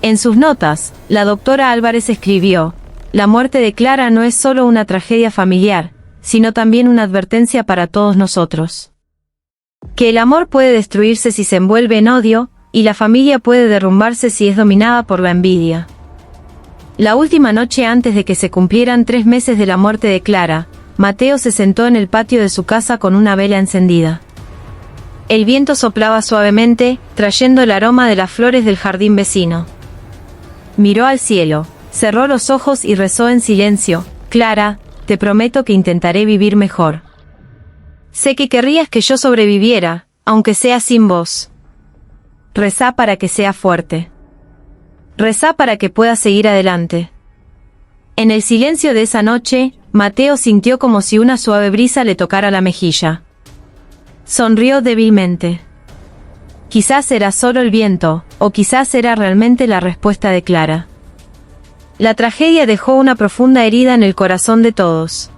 En sus notas, la doctora Álvarez escribió: la muerte de Clara no es solo una tragedia familiar, sino también una advertencia para todos nosotros. Que el amor puede destruirse si se envuelve en odio, y la familia puede derrumbarse si es dominada por la envidia. La última noche antes de que se cumplieran 3 meses de la muerte de Clara, Mateo se sentó en el patio de su casa con una vela encendida. El viento soplaba suavemente, trayendo el aroma de las flores del jardín vecino. Miró al cielo, cerró los ojos y rezó en silencio: Clara, te prometo que intentaré vivir mejor. Sé que querrías que yo sobreviviera, aunque sea sin vos. Rezá para que sea fuerte. Rezá para que pueda seguir adelante. En el silencio de esa noche, Mateo sintió como si una suave brisa le tocara la mejilla. Sonrió débilmente. Quizás era solo el viento, o quizás era realmente la respuesta de Clara. La tragedia dejó una profunda herida en el corazón de todos.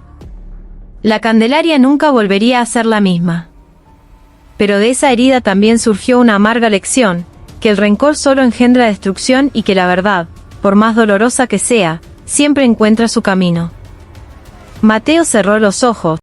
La Candelaria nunca volvería a ser la misma. Pero de esa herida también surgió una amarga lección, que el rencor solo engendra destrucción y que la verdad, por más dolorosa que sea, siempre encuentra su camino. Mateo cerró los ojos,